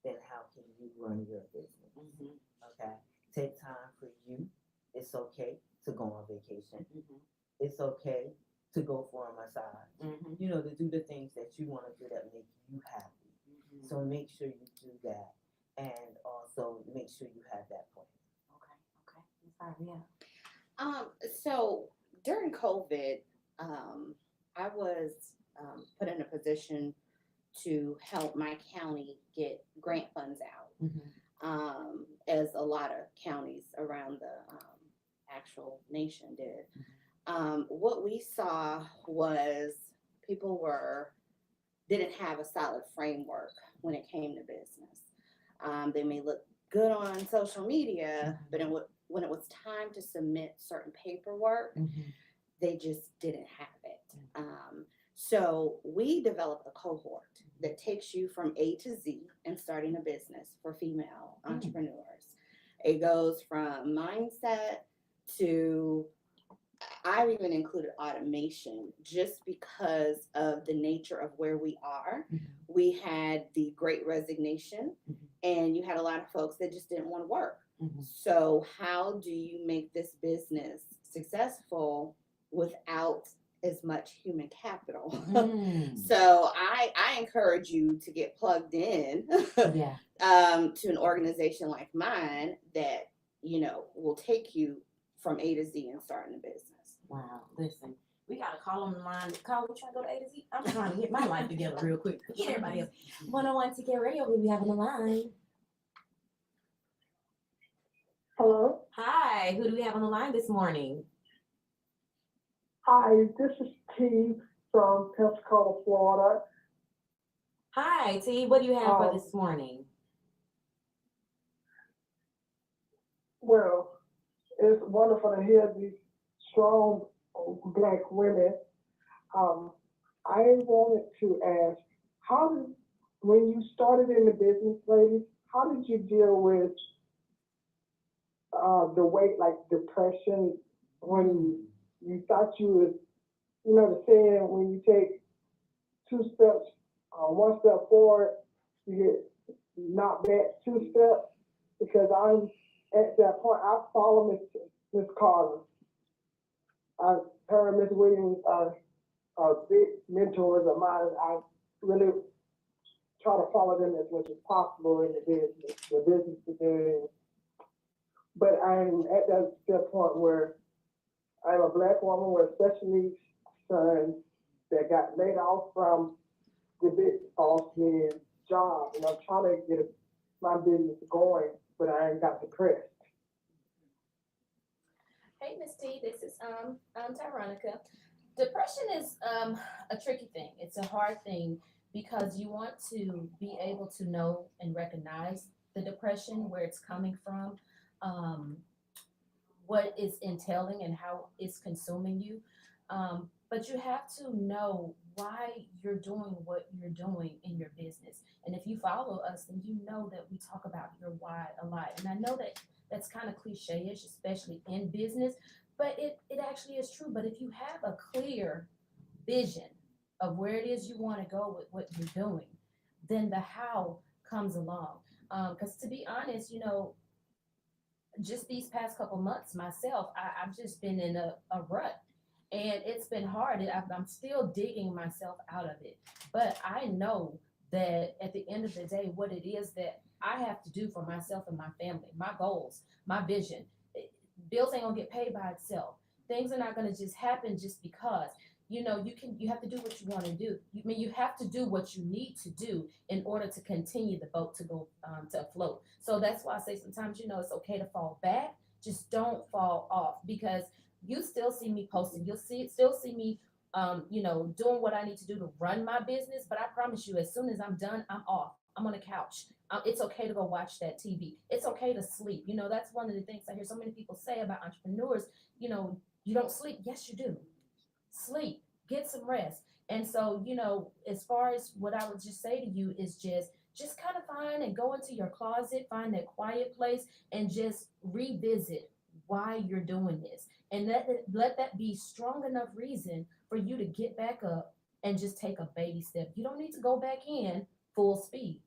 then how can you run your business? Okay? Take time for you. It's okay to go on vacation. It's okay to go for a massage. You know, to do the things that you want to do that make you happy. So make sure you do that. And also make sure you have that plan. Okay. So during COVID, I was put in a position to help my county get grant funds out, as a lot of counties around the actual nation did. What we saw was people didn't have a solid framework when it came to business. They may look good on social media, but when it was time to submit certain paperwork, they just didn't have it. So we developed a cohort that takes you from A to Z in starting a business for female entrepreneurs. It goes from mindset to, I've even included automation just because of the nature of where we are. We had the Great Resignation, and you had a lot of folks that just didn't want to work. So how do you make this business successful without as much human capital? So I encourage you to get plugged in to an organization like mine that, you know, will take you from A to Z and starting a business. Wow, listen, we got a call on the line. Call, we trying to go to A to Z. I'm trying to get my life together real quick. Get everybody else. 101 Ticket Radio, who we have on the line? Hello. Hi, who do we have on the line this morning? Hi, this is T from Pensacola, Florida. Hi, T, what do you have for this morning? Well, it's wonderful to hear these strong Black women. I wanted to ask, when you started in the business, ladies, how did you deal with the weight, like depression, when you thought you was, you know, the saying, when you take one step forward, you get knocked back 2 steps? Because I'm at that point. I follow Miss Carter. Her and Miss Williams are big mentors of mine. I really try to follow them as much as possible in the business today. But I'm at that point where I'm a Black woman with a special needs son that got laid off from the big boss man's job, and I'm trying to get my business going, but I ain't got depressed. Hey, Miss T, this is Tyronica. Depression is a tricky thing. It's a hard thing because you want to be able to know and recognize the depression, where it's coming from, what it's entailing and how it's consuming you. But you have to know why you're doing what you're doing in your business. And if you follow us, then you know that we talk about your why a lot. And I know that that's kind of cliche-ish, especially in business, but it actually is true. But if you have a clear vision of where it is you want to go with what you're doing, then the how comes along. Because to be honest, you know, just these past couple months myself, I've just been in a rut. And it's been hard. I'm still digging myself out of it. But I know that at the end of the day, what it is that I have to do for myself and my family, my goals, my vision. Bills ain't gonna get paid by itself. Things are not gonna just happen just because. You know, you have to do what you want to do. You have to do what you need to do in order to continue the boat to go to afloat. So that's why I say sometimes, you know, it's okay to fall back. Just don't fall off, because you still see me posting. You'll still see me, you know, doing what I need to do to run my business. But I promise you, as soon as I'm done, I'm off. I'm on the couch. It's okay to go watch that TV. It's okay to sleep. You know, that's one of the things I hear so many people say about entrepreneurs. You know, you don't sleep. Yes, you do. Sleep. Get some rest. And so, you know, as far as what I would just say to you is just kind of find and go into your closet, find that quiet place, and just revisit why you're doing this. And let that be strong enough reason for you to get back up and just take a baby step. You don't need to go back in full speed.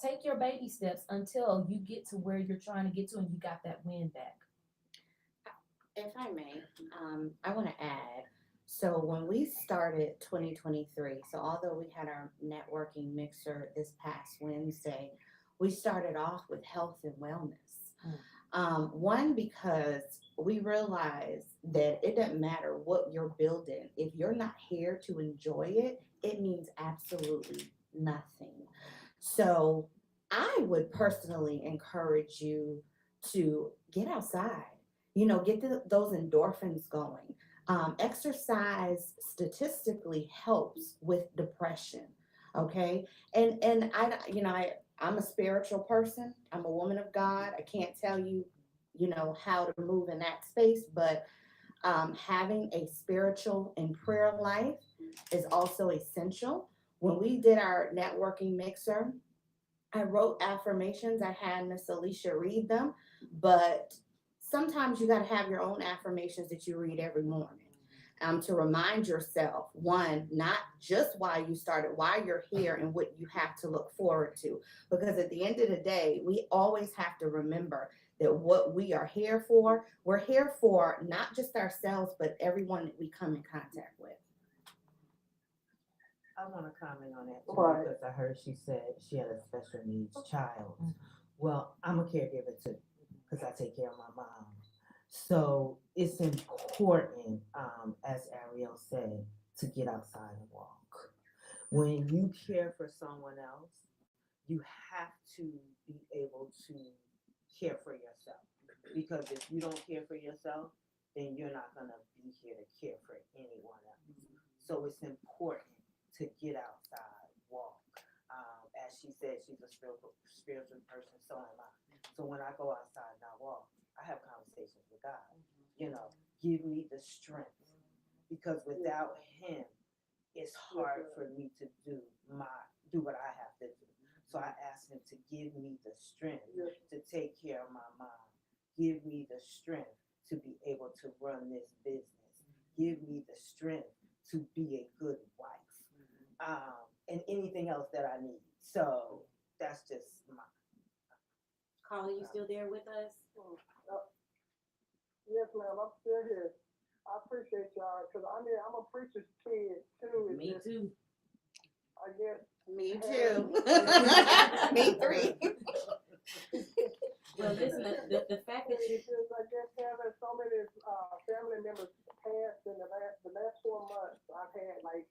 Take your baby steps until you get to where you're trying to get to and you got that win back. If I may, I want to add, so when we started 2023, so although we had our networking mixer this past Wednesday, we started off with health and wellness. One, because we realized that it doesn't matter what you're building. If you're not here to enjoy it, it means absolutely nothing. So I would personally encourage you to get outside, get those endorphins going. Exercise statistically helps with depression. Okay. And I'm a spiritual person. I'm a woman of God. I can't tell you, how to move in that space, but having a spiritual and prayer life is also essential. When we did our networking mixer, I wrote affirmations. I had Miss Alicia read them, but sometimes you got to have your own affirmations that you read every morning. To remind yourself, one, not just why you started, why you're here and what you have to look forward to. Because at the end of the day, we always have to remember that what we are here for, we're here for not just ourselves, but everyone that we come in contact with. I want to comment on that too, Right. because I heard she said she had a special needs child. Well, I'm a caregiver too, because I take care of my mom. So it's important, as Airel said, to get outside and walk. When you care for someone else, you have to be able to care for yourself. Because if you don't care for yourself, then you're not going to be here to care for anyone else. So it's important to get outside, walk. As she said, she's a spiritual person, so am I. So when I go outside and I walk, I have conversations with God. Give me the strength, because without Him, it's hard for me to do what I have to do. So I ask Him to give me the strength to take care of my mom. Give me the strength to be able to run this business. Give me the strength to be a good wife, and anything else that I need. So that's just my. Carla, you still there with us? Yes, ma'am, I'm still here. I appreciate y'all, because I'm a preacher's kid too. Me too. I guess. Me too. Me three. Well, listen, the fact that you I guess having so many family members pass in the last 4 months, I've had like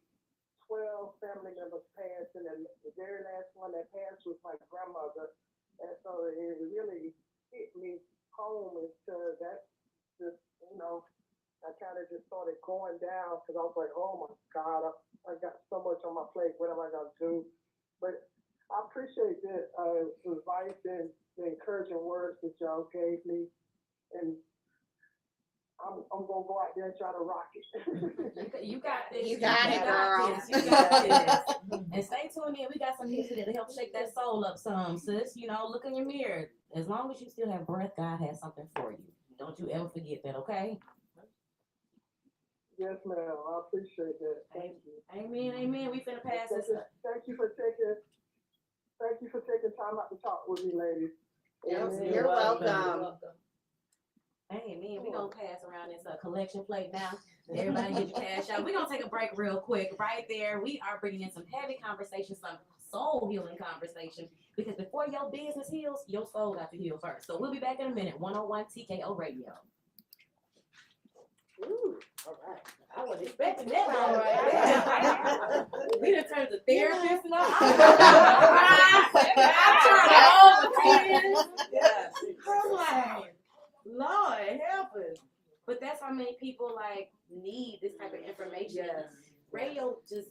12 family members pass, and the very last one that passed was my grandmother, and so it really hit me home into that. Just I kind of just started going down because I was like, oh my God, I got so much on my plate. What am I gonna do? But I appreciate the advice and the encouraging words that y'all gave me, and I'm gonna go out there and try to rock it. You got this. You got it, girl. You got this. And stay tuned in. We got some music that'll help shake that soul up some, sis. Look in your mirror. As long as you still have breath, God has something for you. Don't you ever forget that, okay? Yes, ma'am. I appreciate that. Thank you. Amen. We finna pass this. Thank you for taking time out to talk with me, ladies. You're welcome. Amen. We gonna pass around this collection plate now. Everybody get your cash out. We gonna take a break real quick. Right there, we are bringing in some heavy conversation, some soul healing conversation. Because before your business heals, your soul got to heal first. So we'll be back in a minute. 101 TKO Radio. Ooh, all right. I wasn't expecting that. All right. We done turned to therapist and all. I'm like, Lord help us. But that's how many people need this type of information. Yes. Radio just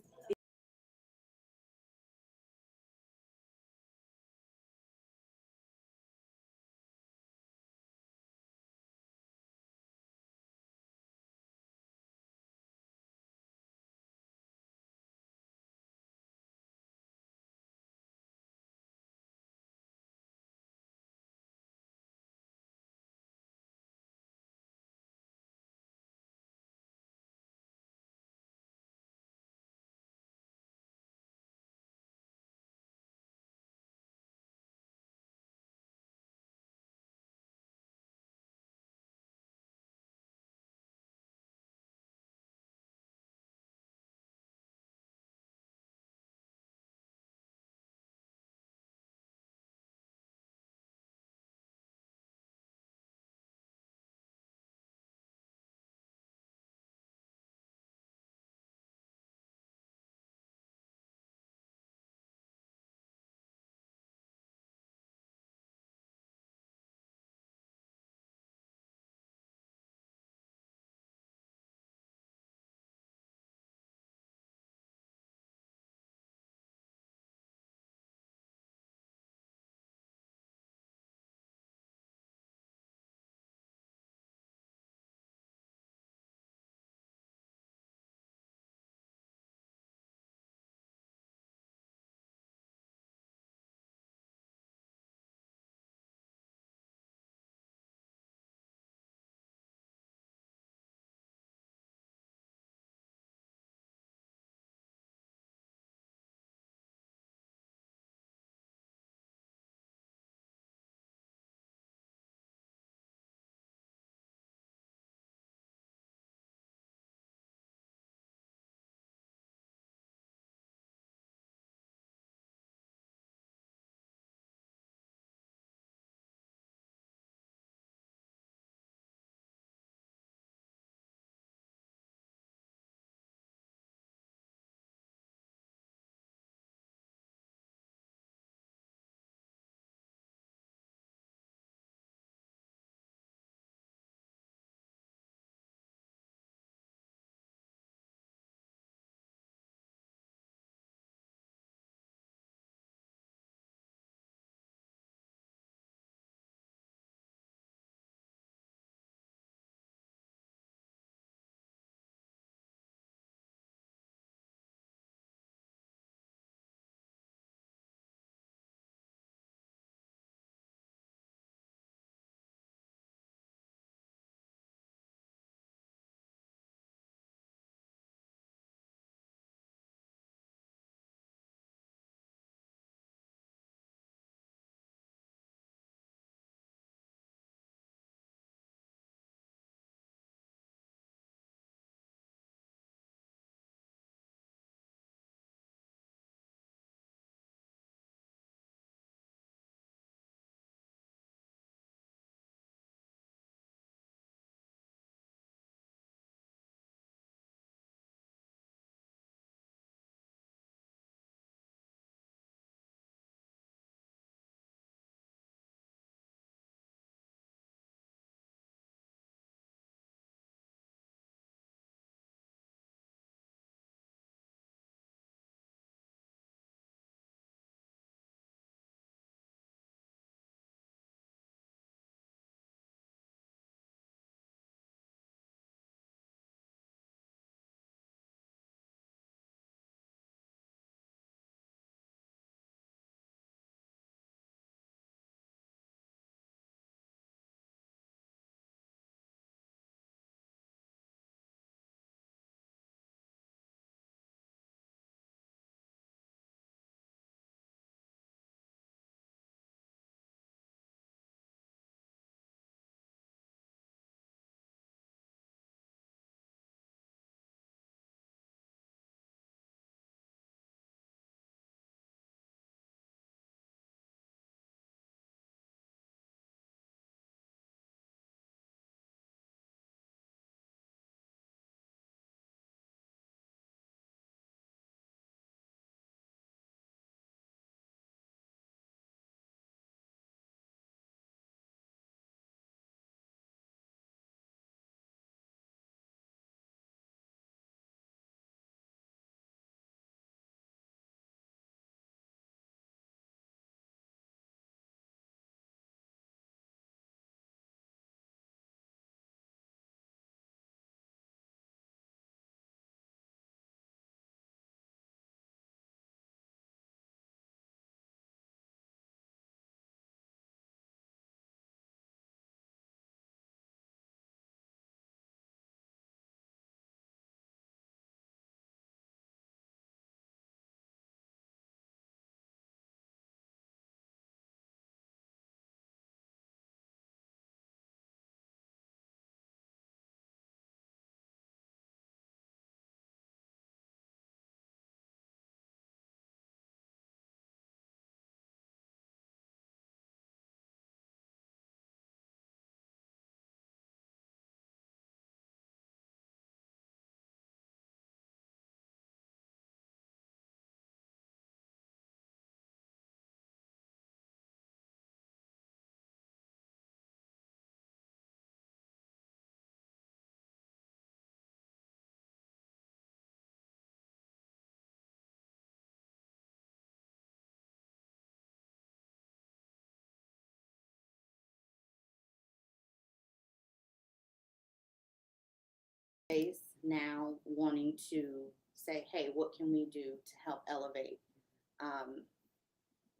space now wanting to say, hey, what can we do to help elevate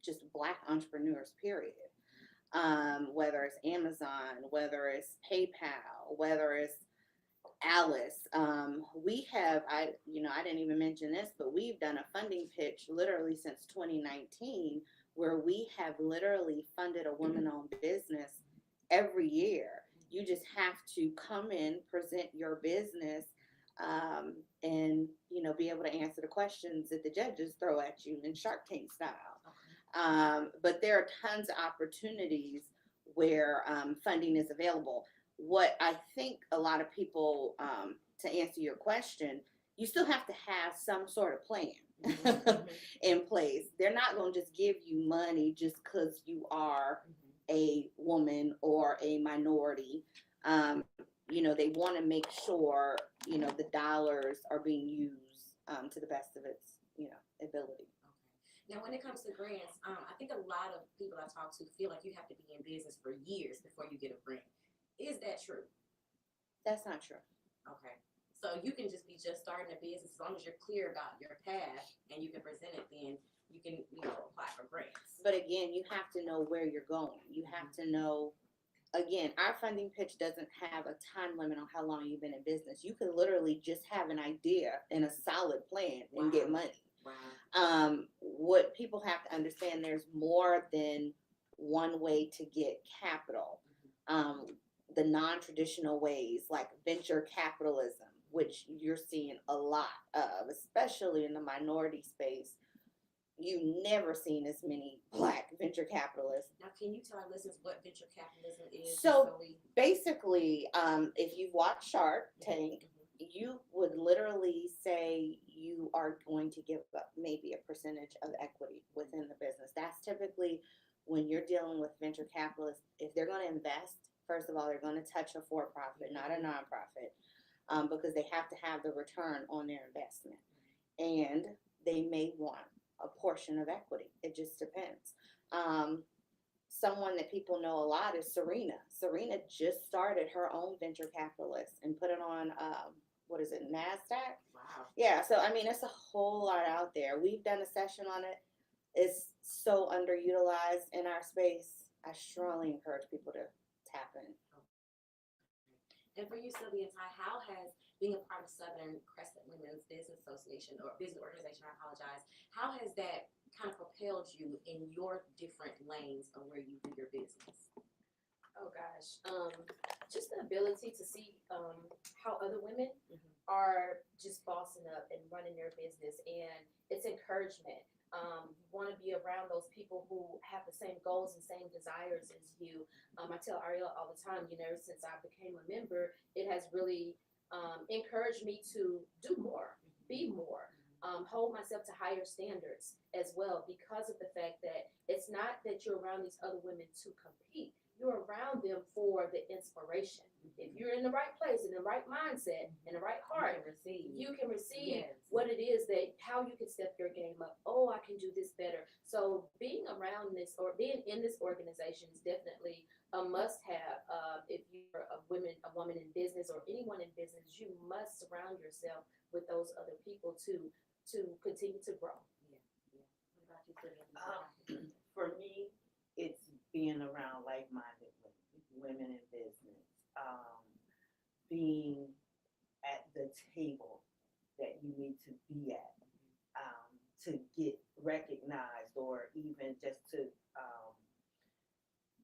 just Black entrepreneurs, period. Whether it's Amazon, whether it's PayPal, whether it's Alice, we have, I didn't even mention this, but we've done a funding pitch literally since 2019, where we have literally funded a woman-owned business every year. You just have to come in, present your business, and, be able to answer the questions that the judges throw at you in Shark Tank style. But there are tons of opportunities where funding is available. What I think a lot of people, to answer your question, you still have to have some sort of plan in place. They're not going to just give you money just because you are a woman or a minority. They want to make sure, the dollars are being used to the best of its, ability. Now, when it comes to grants, I think a lot of people I talk to feel like you have to be in business for years before you get a grant. Is that true? That's not true. Okay. So you can just be starting a business as long as you're clear about your path and you can present it, then you can, apply for grants. But again, you have to know where you're going. You have to know, again, our funding pitch doesn't have a time limit on how long you've been in business. You can literally just have an idea and a solid plan and get money. Wow. What people have to understand, there's more than one way to get capital. The non-traditional ways, like venture capitalism, which you're seeing a lot of, especially in the minority space. You've never seen as many Black venture capitalists. Now, can you tell our listeners what venture capitalism is? So basically, if you've watched Shark Tank, you would literally say you are going to give up maybe a percentage of equity within the business. That's typically when you're dealing with venture capitalists. If they're going to invest, first of all, they're going to touch a for-profit, not a nonprofit, because they have to have the return on their investment. And they may want a portion of equity. It just depends. Someone that people know a lot is Serena. Serena just started her own venture capitalist and put it on, NASDAQ? Wow. Yeah, so it's a whole lot out there. We've done a session on it. It's so underutilized in our space. I strongly encourage people to tap in. And for you, Sylvia and Ty, how has being a part of Southern Crescent Women's Business Association or business organization, I apologize, how has that kind of propelled you in your different lanes of where you do your business? Oh gosh, just the ability to see how other women are just bossing up and running their business, and it's encouragement. You want to be around those people who have the same goals and same desires as you. I tell Airel all the time, since I became a member, it has really encouraged me to do more, be more, hold myself to higher standards as well, because of the fact that it's not that you're around these other women to compete. You're around them for the inspiration. If you're in the right place, in the right mindset, in the right heart, you can receive what it is that, how you can step your game up. Oh, I can do this better. So being around this or being in this organization is definitely a must have. If you're a woman in business or anyone in business, you must surround yourself with those other people to continue to grow. What about you, Sylvia? For me, it's being around like-minded women in business, being at the table that you need to be at, to get recognized, or even just to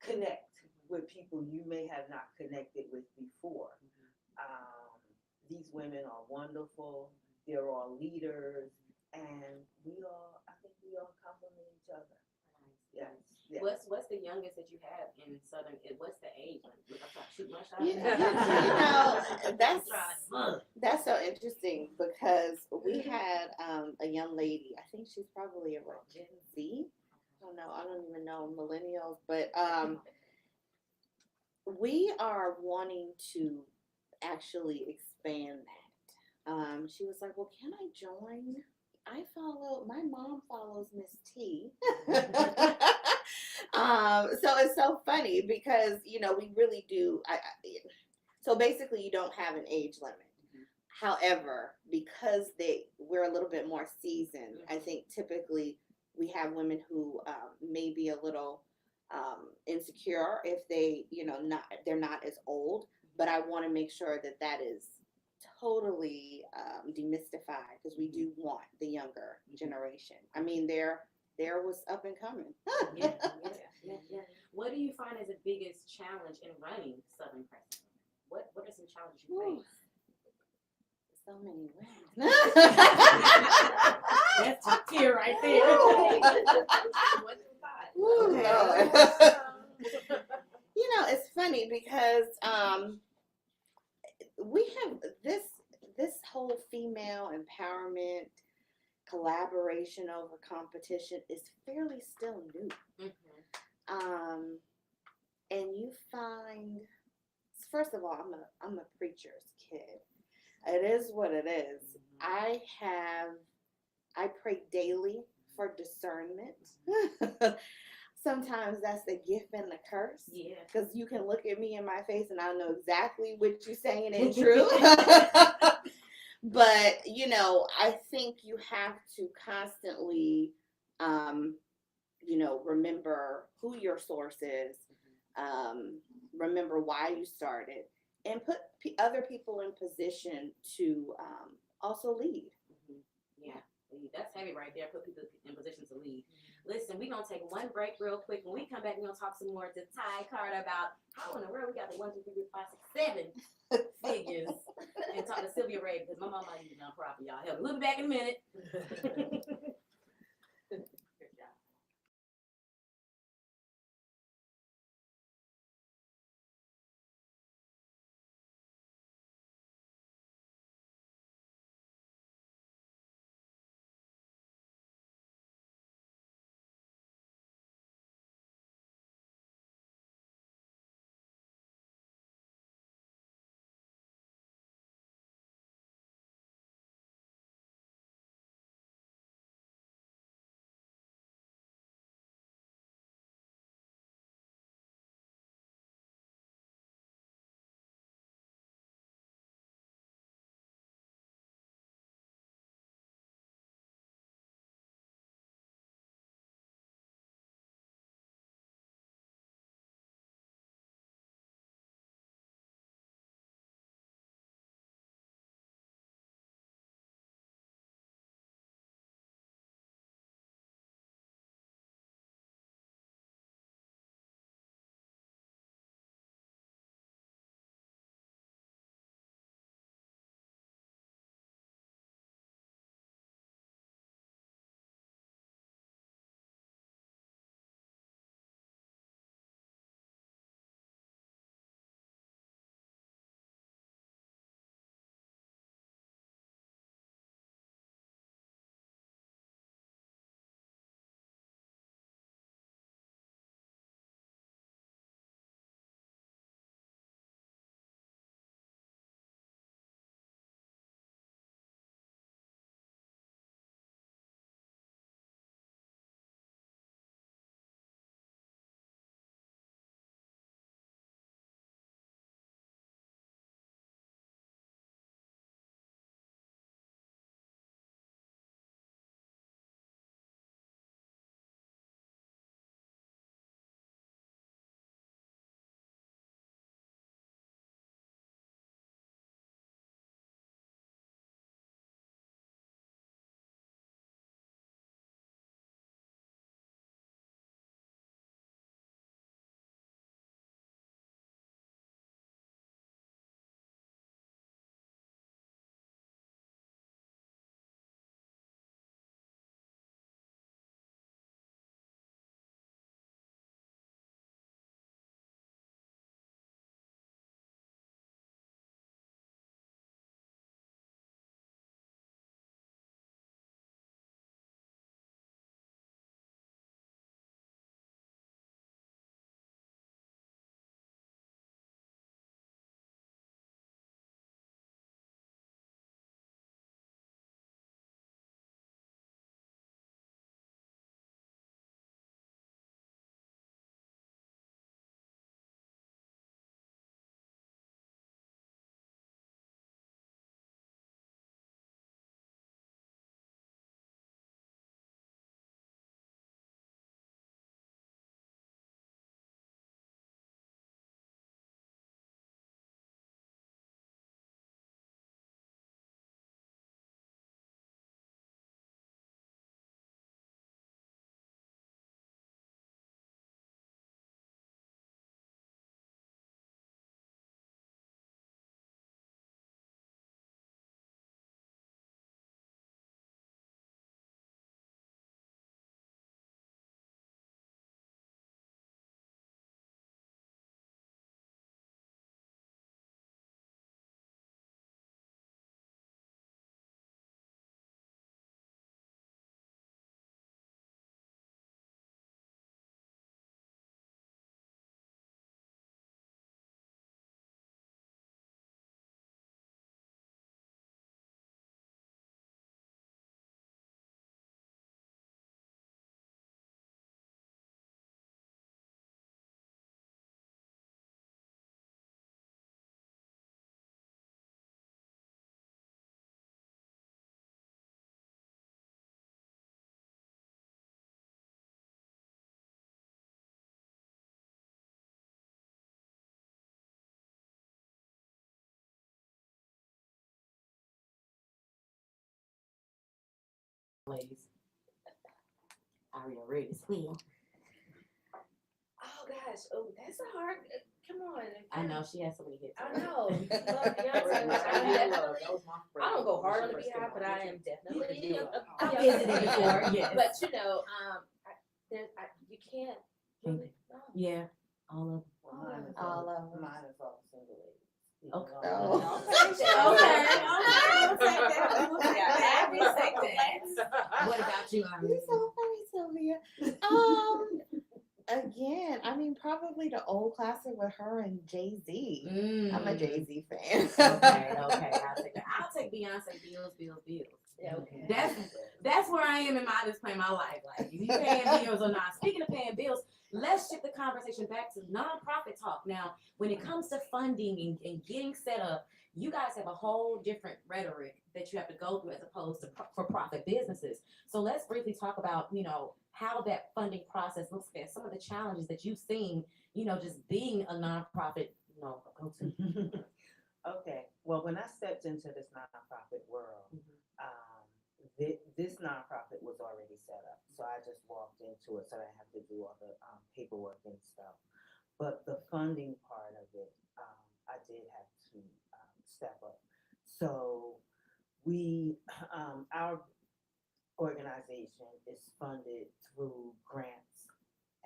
connect with people you may have not connected with before. These women are wonderful. They're all leaders, and I think we all complement each other. Yes. Yes. What's the youngest that you have in Southern? What's the age? I'm trying to shoot my shot. That's so interesting, because we had a young lady. I think she's probably a Gen Z. I don't even know millennials, but we are wanting to actually expand that. She was like, "Well, can I join? My mom follows Miss T." So it's so funny because, we really do. So basically you don't have an age limit. However, because we're a little bit more seasoned, I think typically we have women who may be a little insecure if they're not as old, but I want to make sure that is totally demystified, because we do want the younger generation. I mean, there was up and coming. Yeah. What do you find as the biggest challenge in running Southern Crescent? What are some challenges you face? So many women. That's top tier right there. It's funny because we have this whole female empowerment collaboration over competition is fairly still new. And you find, first of all, I'm a preacher's kid. It is what it is. I pray daily for discernment. Sometimes that's the gift and the curse. Yeah. Because you can look at me in my face and I know exactly what you're saying ain't true. But, I think you have to constantly, remember who your source is, remember why you started, and put other people in position to also lead. Yeah, that's heavy right there. Put people in position to lead. Listen, we're going to take one break real quick. When we come back, we're going to talk some more to Ty Carter about how in the world we got the 1, 2, 3, 4, 5, 6, 7 figures. And talk to Sylvia Wray, because my mama used a nonprofit, y'all. Help. We'll be back in a minute. ladies. Are you ready to squeal? Oh gosh, oh that's a hard. Come on. I know she has so many hits. I know. Love Beyonce. That was my friend. I don't go hard on the When she first beehive, came but out. I am definitely. I've visited before, yes. But you know, you can't. Really, no. Yeah, all of Mine is All of them. Mine is all single ladies. Okay. Oh. What about you, You're Iris? so funny, Sylvia. Again, I mean, probably the old classic with her and Jay-Z. I'm a Jay-Z fan. Okay, I'll take Beyonce, bills. Yeah, okay. That's where I am in my just playing my life. Like, you paying bills or not. Speaking of paying bills, let's shift the conversation back to nonprofit talk. Now, when it comes to funding and getting set up, you guys have a whole different rhetoric that you have to go through as opposed to for-profit businesses. So let's briefly talk about, you know, how that funding process looks like, some of the challenges that you've seen, you know, just being a nonprofit, you know, go-to. Okay, well, when I stepped into this nonprofit world, this nonprofit was already set up. So I just walked into it, so I didn't have to do all the paperwork and stuff. But the funding part of it, I did have to step up. So our organization is funded through grants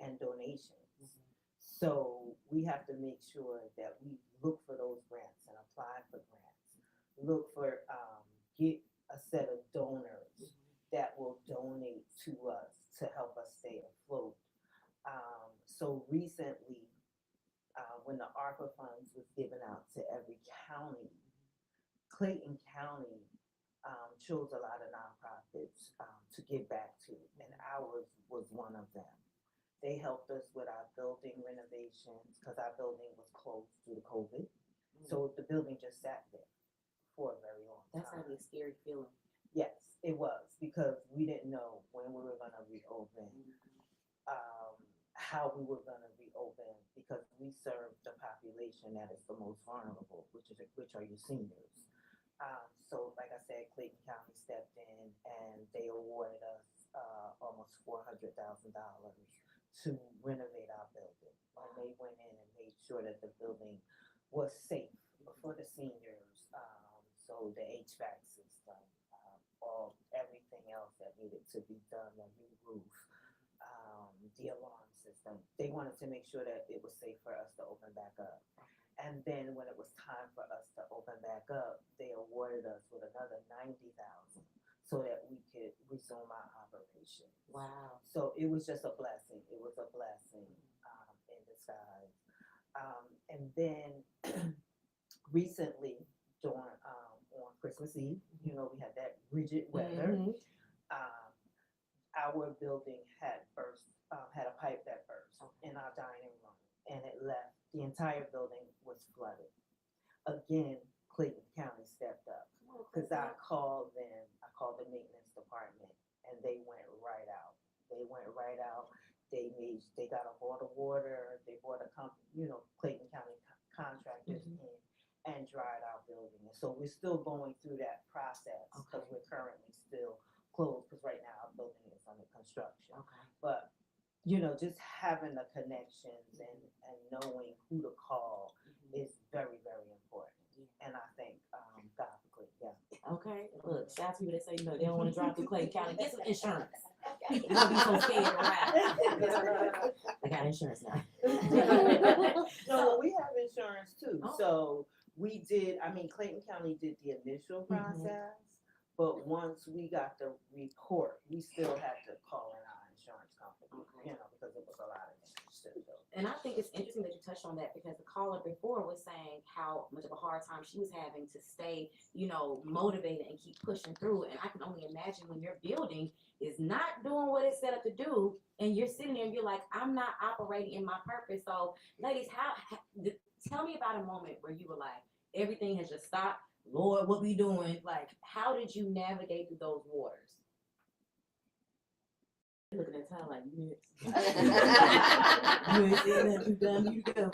and donations. So we have to make sure that we look for those grants and apply for grants. Look for, get a set of donors that will donate to us to help us stay afloat. So recently, when the ARPA funds was given out to every county, Clayton County chose a lot of nonprofits to give back to, and ours was one of them. They helped us with our building renovations because our building was closed due to COVID. So the building just sat there for a very long time. That's gotta be a scary feeling. Yes, it was, because we didn't know when we were gonna reopen, how we were gonna reopen, because we serve the population that is the most vulnerable, which are your seniors. So like I said, Clayton County stepped in and they awarded us almost $400,000 to renovate our building. And they went in and made sure that the building was safe for the seniors. So the HVAC system, everything else that needed to be done, the new roof, the alarm system. They wanted to make sure that it was safe for us to open back up. And then when it was time for us to open back up, they awarded us with another $90,000 so that we could resume our operation. Wow. So it was just a blessing. It was a blessing in disguise. And then recently, on Christmas Eve, you know, we had that rigid weather. Our building had a pipe that burst in our dining room, and it left. The entire building was flooded. Again, Clayton County stepped up because I called the maintenance department, and they went right out. They got a board of water. They brought Clayton County contractors in and dried our building. And so we're still going through that process because we're currently still closed because right now our building is under construction. But you know, just having the connections and knowing who to call is very, very important. And I thank God for Clayton County. Okay, look, shout out to people that say, you know, they don't want to drive through Clayton County. Get some insurance. You don't be so scared to ride. I got insurance now. No, we have insurance too. So we did, Clayton County did the initial process, but once we got the report, we still had to call in our insurance company, you know, because it was a lot of damage. And I think it's interesting that you touched on that because the caller before was saying how much of a hard time she was having to stay, you know, motivated and keep pushing through. And I can only imagine when your building is not doing what it's set up to do, and you're sitting there and you're like, I'm not operating in my purpose. So, ladies, tell me about a moment where you were like, everything has just stopped. Lord, what we doing? Like, how did you navigate through those waters? Looking at time like, you ain't seen that, you done, you go.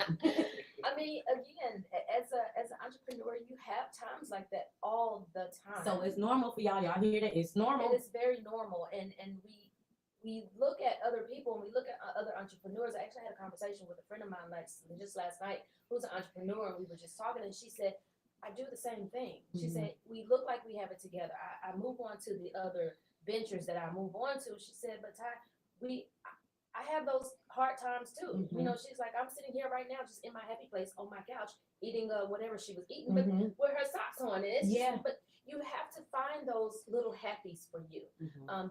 I mean, again, as an entrepreneur, you have times like that all the time. So it's normal for y'all. Y'all hear that? It's normal. It is very normal, and we look at other people and we look at other entrepreneurs. I actually had a conversation with a friend of mine just last night who's an entrepreneur, and we were just talking, and she said, I do the same thing. She said, we look like we have it together. I move on to the other ventures that I move on to. She said, but Ty, I have those hard times too. You know, she's like, I'm sitting here right now, just in my happy place on my couch, eating whatever she was eating, but with her socks on. And it's just, but you have to find those little happies for you,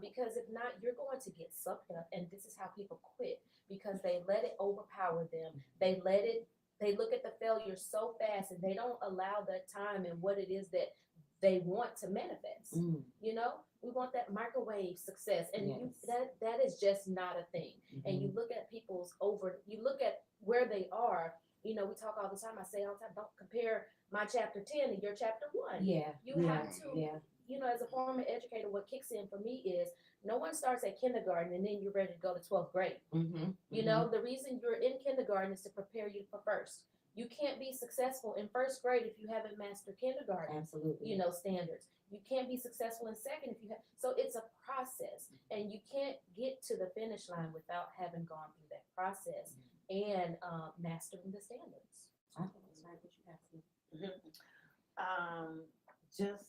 because if not, you're going to get sucked up. And this is how people quit, because they let it overpower them. They look at the failure so fast, and they don't allow that time and what it is that they want to manifest. You know, we want that microwave success, and that is just not a thing. And you look at you look at where they are. You know, we talk all the time. I say all the time, don't compare my chapter 10 to your chapter 1. You have to. You know, as a former educator, what kicks in for me is no one starts at kindergarten and then you're ready to go to 12th grade. You know, the reason you're in kindergarten is to prepare you for first. You can't be successful in first grade if you haven't mastered kindergarten. You know, standards. You can't be successful in second if you have. So it's a process, and you can't get to the finish line without having gone through that process and mastering the standards. I think that's right. What you have to. Just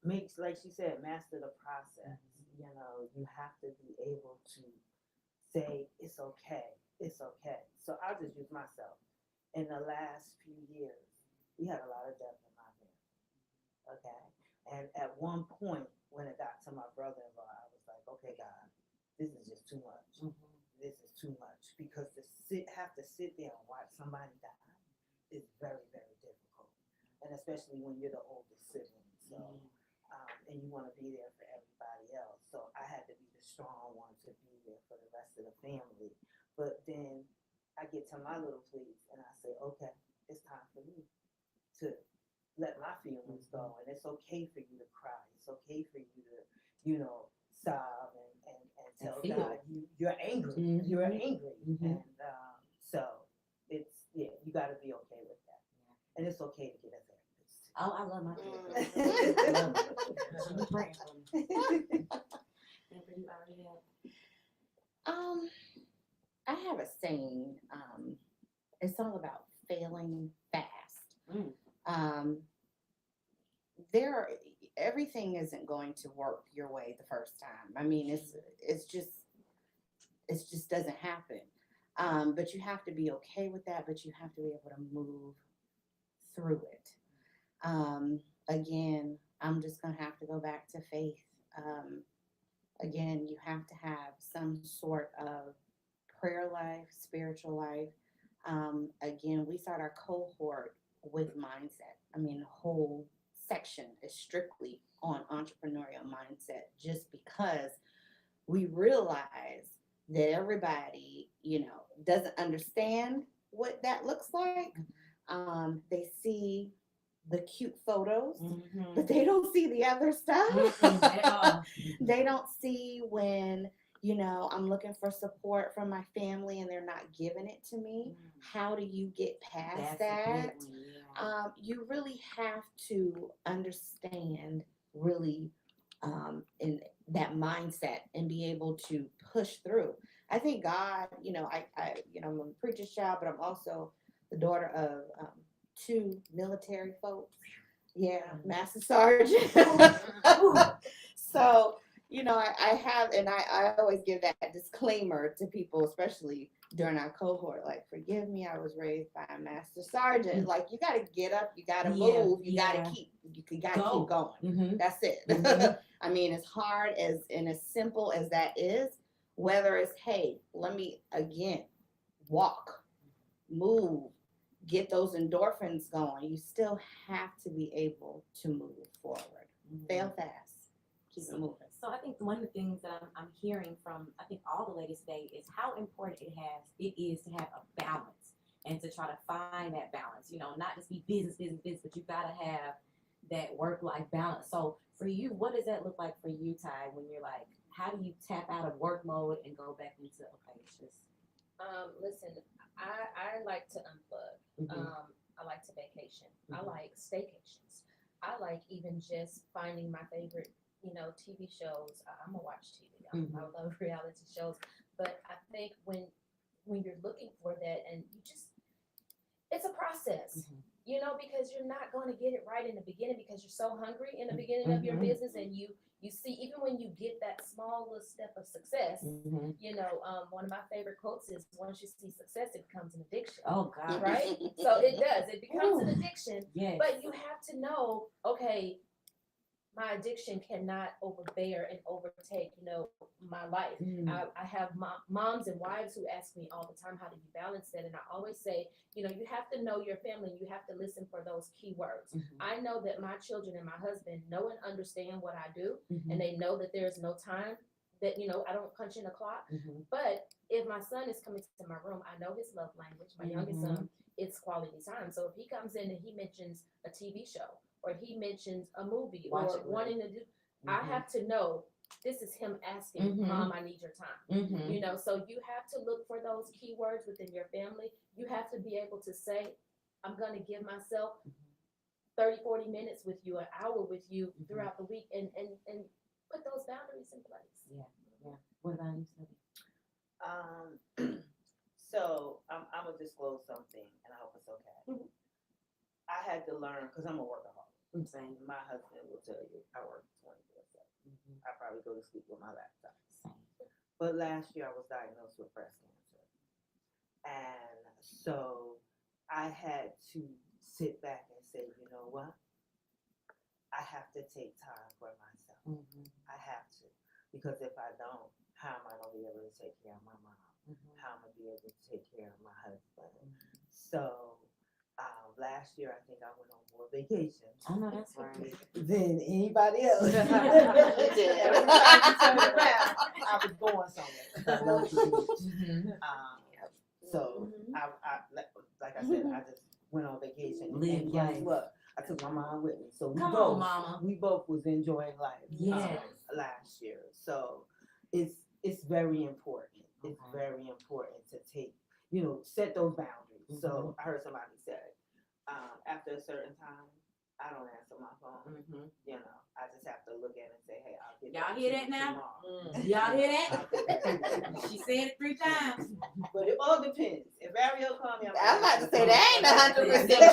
makes, like she said, master the process. You know, you have to be able to say it's okay. It's okay. So I'll just use myself. In the last few years, we had a lot of death in my family. Okay. And at one point, when it got to my brother-in-law, I was like, okay, God, this is just too much. This is too much, because have to sit there and watch somebody die is very, very difficult. And especially when you're the oldest sibling. So, and you want to be there for everybody else. So I had to be the strong one to be there for the rest of the family. But then I get to my little place and I say, okay, it's time for me to let my feelings go. And it's okay for you to cry. It's okay for you to, you know, sob and tell God you're angry. You're angry. And so it's, you got to be okay with that. And it's okay to get a therapist. Oh, I love my therapist. I have a saying, it's all about failing fast. Everything isn't going to work your way the first time. I mean, it just doesn't happen. But you have to be okay with that, but you have to be able to move through it. Again, I'm just gonna have to go back to faith. Again, you have to have some sort of prayer life, spiritual life. Again, we start our cohort with mindset. I mean, the whole section is strictly on entrepreneurial mindset, just because we realize that everybody, you know, doesn't understand what that looks like. They see the cute photos, but they don't see the other stuff. They don't see when, you know, I'm looking for support from my family and they're not giving it to me. How do you get past that? You really have to understand really in that mindset and be able to push through. I think God, you know, I'm a preacher's child, but I'm also the daughter of 2 military folks. Yeah, Master Sergeant. So, you know, I have, and I always give that disclaimer to people, especially during our cohort, like, forgive me, I was raised by a Master Sergeant. Like, you got to get up, you got to move, you got to keep going. That's it. I mean, as hard as and as simple as that is, whether it's, hey, let me again walk, move, get those endorphins going, you still have to be able to move forward. Fail fast, keep it moving. So I think one of the things that I'm hearing from, I think, all the ladies today is how important it is to have a balance and to try to find that balance. You know, not just be business, but you gotta have that work-life balance. So for you, what does that look like for you, Ty, when you're like, how do you tap out of work mode and go back into, okay, it's just. Listen, I like to unplug. I like to vacation. I like staycations. I like even just finding my favorite, TV shows. I'm gonna watch TV. I love reality shows. But I think when you're looking for that, and it's a process. Because you're not going to get it right in the beginning because you're so hungry in the beginning of your business, and you see, even when you get that small little step of success, one of my favorite quotes is, once you see success, it becomes an addiction. Oh God. Right? So it does. It becomes an addiction. Yes. But you have to know, okay, my addiction cannot overbear and overtake, my life. I have moms and wives who ask me all the time, how do you balance that? And I always say, you have to know your family. You have to listen for those key words. I know that my children and my husband know and understand what I do, and they know that there's no time that, I don't punch in a clock. But if my son is coming to my room, I know his love language. My youngest son, it's quality time. So if he comes in and he mentions a TV show, or he mentions a movie, or wanting to do, I have to know this is him asking, Mom, I need your time. So you have to look for those keywords within your family. You have to be able to say, I'm going to give myself 30, 40 minutes with you, an hour with you throughout the week, and put those boundaries in place. Yeah. What about you, Sylvia? So I'm gonna disclose something, and I hope it's okay. I had to learn, because I'm a workaholic. Same. My husband will tell you I work 24/7. I probably go to sleep with my laptop. But last year I was diagnosed with breast cancer, and so I had to sit back and say, you know what? I have to take time for myself. I have to, because if I don't, how am I gonna be able to take care of my mom? How am I gonna be able to take care of my husband? So last year, I think I went on more vacations. I know that's right. Than anybody else. Every time you turn around, I was going somewhere. I love the beach. So I, like I said, I just went on vacation. And guess what? I took my mom with me. So we both was enjoying life last year. So it's very important. It's very important to take, set those boundaries. So I heard somebody say, after a certain time, I don't answer my phone. I just have to look at it and say, hey, I'll get Y'all hear that now? Y'all hear that? She said it 3 times. But it all depends. If Airel called me, I'm about to say that ain't 100% true.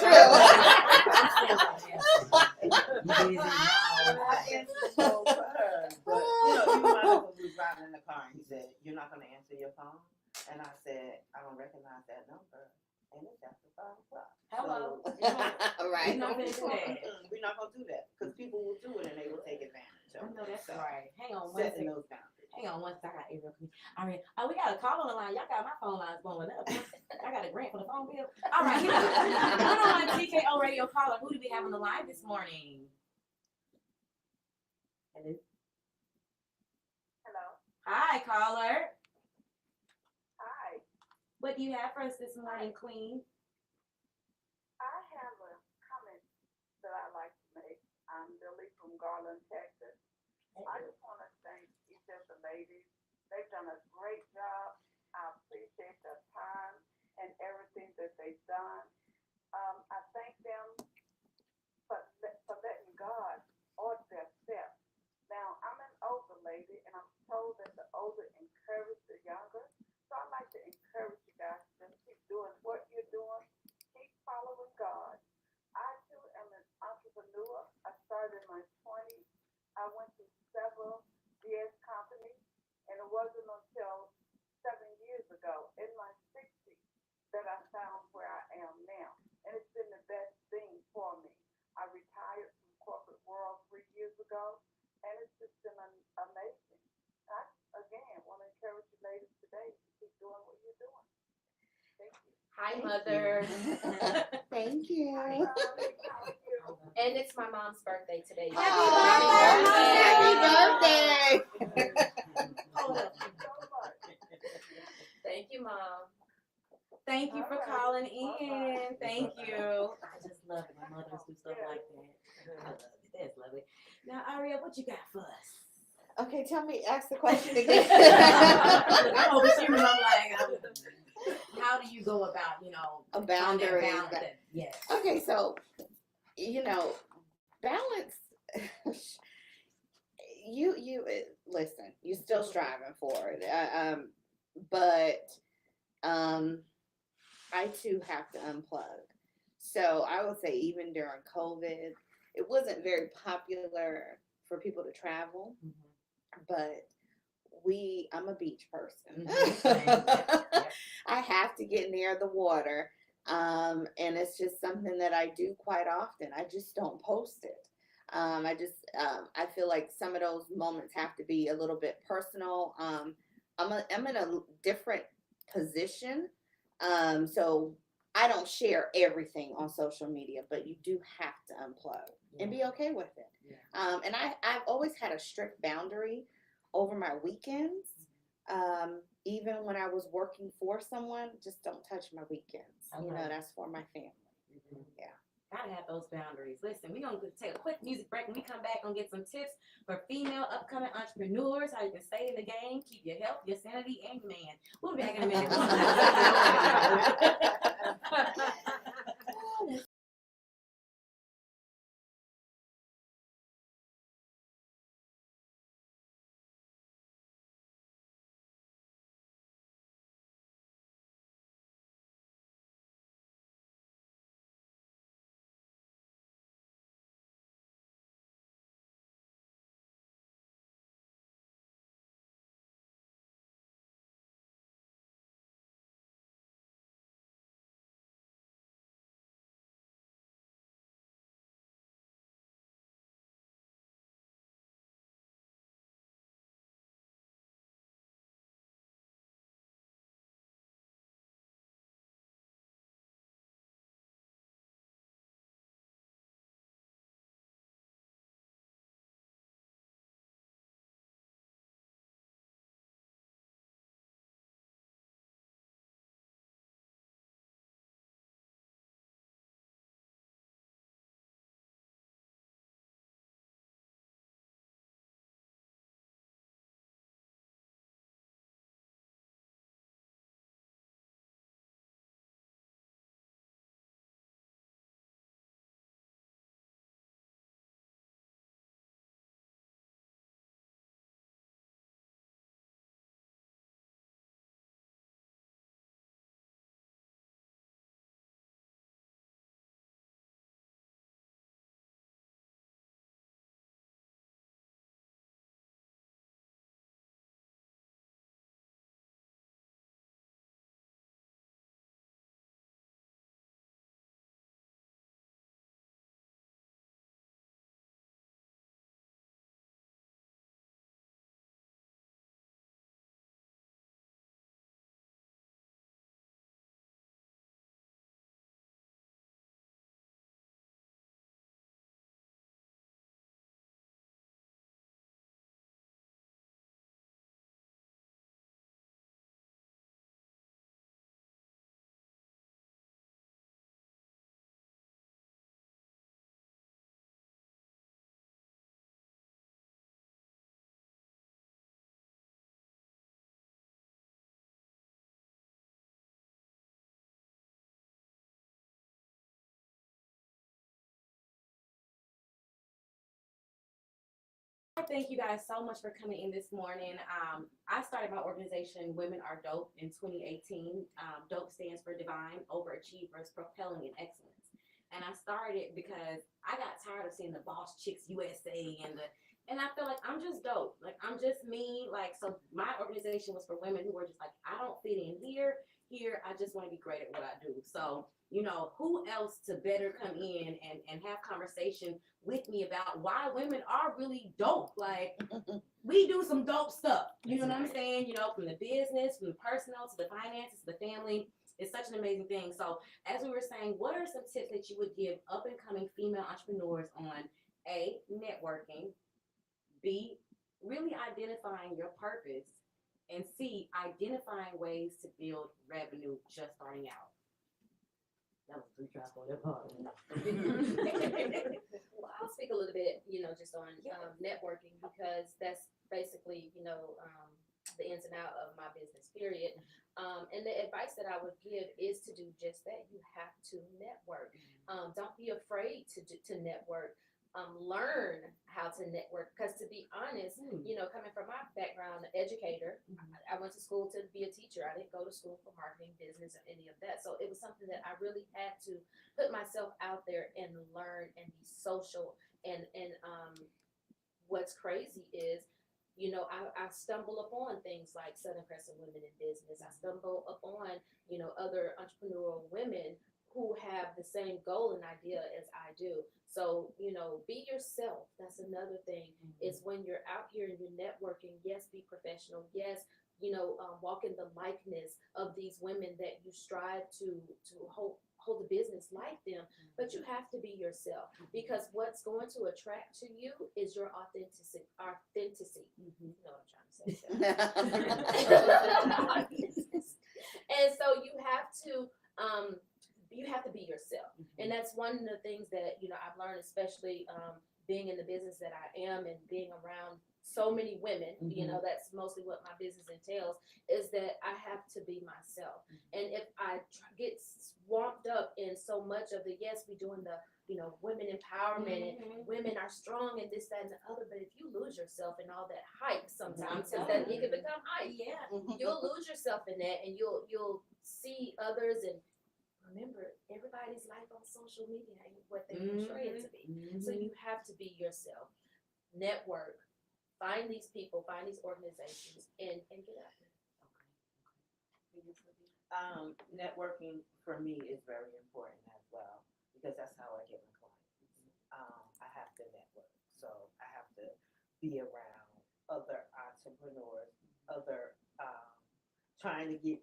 true. I answered the phone for her. But, even my husband was driving in the car and he said, you're not going to answer your phone? And I said, I don't recognize that number. And it's after 5 o'clock. Hello. Right. We're not gonna do that. We're not gonna do that because people will do it and they will take advantage of I know it. that's So, right. Hang on one setting second. those boundaries. Hang on one second. I got Airel. All right. Oh, we got a call on the line. Y'all got my phone lines blowing up. I got a grant for the phone bill. All right. Hold on, TKO radio caller. Who do we have on the line this morning? Hello. Hello. Hi, caller. Hi. What do you have for us this morning, Queen? I have a comment that I like to make. I'm Lily from Garland, Texas. I just want to thank each of the ladies. They've done a great job. I appreciate their time and everything that they've done. I thank them for letting God order their steps. Now, I'm an older lady, and I'm told that the older encourage the younger. So I'd like to encourage you guys to just keep doing what you're doing. Keep following God. I, too, am an entrepreneur. I started in my 20s. I went to several DS companies, and it wasn't until 7 years ago, in my 60s, that I found where I am now. And it's been the best thing for me. I retired from corporate world 3 years ago, and it's just been amazing. I, again, want to encourage you ladies today to keep doing what you're doing. Thank you. Hi, Mother. Thank you. How are you? And it's my mom's birthday today. Happy birthday! Hold up. So much. Thank you, Mom. Thank you for All right. calling in. Thank you. I just love it when mothers do stuff Yeah. like that. I love it. That's lovely. Now, Aria, what you got for us? Okay, ask the question again. I'm over here. I'm like, how do you go about, A finding that boundary. balance that- yes. Okay, so balance. Listen. You're still striving for it. But I too have to unplug. So I would say even during COVID, it wasn't very popular for people to travel, but I'm a beach person. I have to get near the water. And it's just something that I do quite often. I just don't post it. I feel like some of those moments have to be a little bit personal. I'm in a different position. So I don't share everything on social media, but you do have to unplug and be okay with it. Yeah. And I've always had a strict boundary over my weekends. Even when I was working for someone, just don't touch my weekends. Okay. That's for my family. Yeah. Gotta have those boundaries. Listen, we're going to take a quick music break. When we come back, gonna get some tips for female upcoming entrepreneurs, how you can stay in the game, keep your health, your sanity, and your man. We'll be back in a minute. Thank you guys so much for coming in this morning. I started my organization, Women Are Dope, in 2018. DOPE stands for Divine Overachievers Propelling in Excellence. And I started because I got tired of seeing the Boss Chicks USA and I feel like I'm just dope. Like, I'm just me. Like, so my organization was for women who were just like, I don't fit in here. I just want to be great at what I do. So, who else to better come in and have conversation with me about why women are really dope. Like, we do some dope stuff. You know what I'm saying? From the business, from the personal, to the finances, to the family. It's such an amazing thing. So as we were saying, what are some tips that you would give up and coming female entrepreneurs on A, networking, B, really identifying your purpose, and C, identifying ways to build revenue just starting out? That was 3 drops on that part. Well, I'll speak a little bit, just on networking, because that's basically, the ins and out of my business, period. And the advice that I would give is to do just that. You have to network. Don't be afraid to network. Learn how to network, because to be honest, you know, coming from my background, educator, I went to school to be a teacher. I didn't go to school for marketing, business, or any of that. So it was something that I really had to put myself out there and learn and be social. And what's crazy is, you know, I stumble upon things like Southern Crescent Women in Business. I stumble upon, you know, other entrepreneurial women who have the same goal and idea as I do. So, you know, be yourself. That's another thing, is when you're out here and you're networking, yes, be professional. Yes, you know, walk in the likeness of these women that you strive to hold the business like them, but you have to be yourself, because what's going to attract to you is your authenticity. You know what I'm trying to say. And so you have to be yourself. And that's one of the things that, you know, I've learned, especially being in the business that I am and being around so many women, you know, that's mostly what my business entails, is that I have to be myself. And if I get swamped up in so much of the, yes, we're doing the, you know, women empowerment and women are strong and this, that, and the other, but if you lose yourself in all that hype sometimes, because that it can become hype, you'll lose yourself in that, and you'll see others. And remember, everybody's life on social media ain't what they portray it to be. So you have to be yourself. Network. Find these people, find these organizations, and get out there. Networking for me is very important as well, because that's how I get my clients. I have to network, so I have to be around other entrepreneurs, other trying to get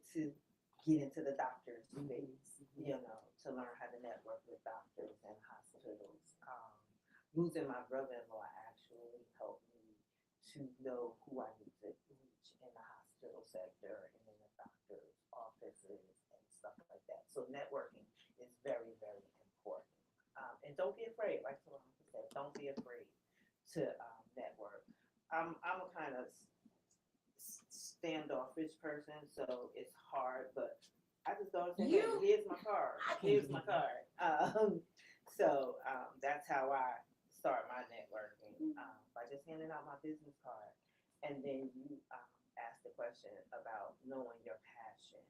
into the doctor's space, you know, to learn how to network with doctors and hospitals. Losing my brother-in-law actually helped me to know who I need to reach in the hospital sector and in the doctor's offices and stuff like that. So networking is very, very important. And don't be afraid, like Soloman said, don't be afraid to network. I'm a kind of standoffish person, so it's hard, but I just don't say, hey, here's my card. Here's my card. So that's how I start my networking, by just handing out my business card. And then you asked the question about knowing your passion.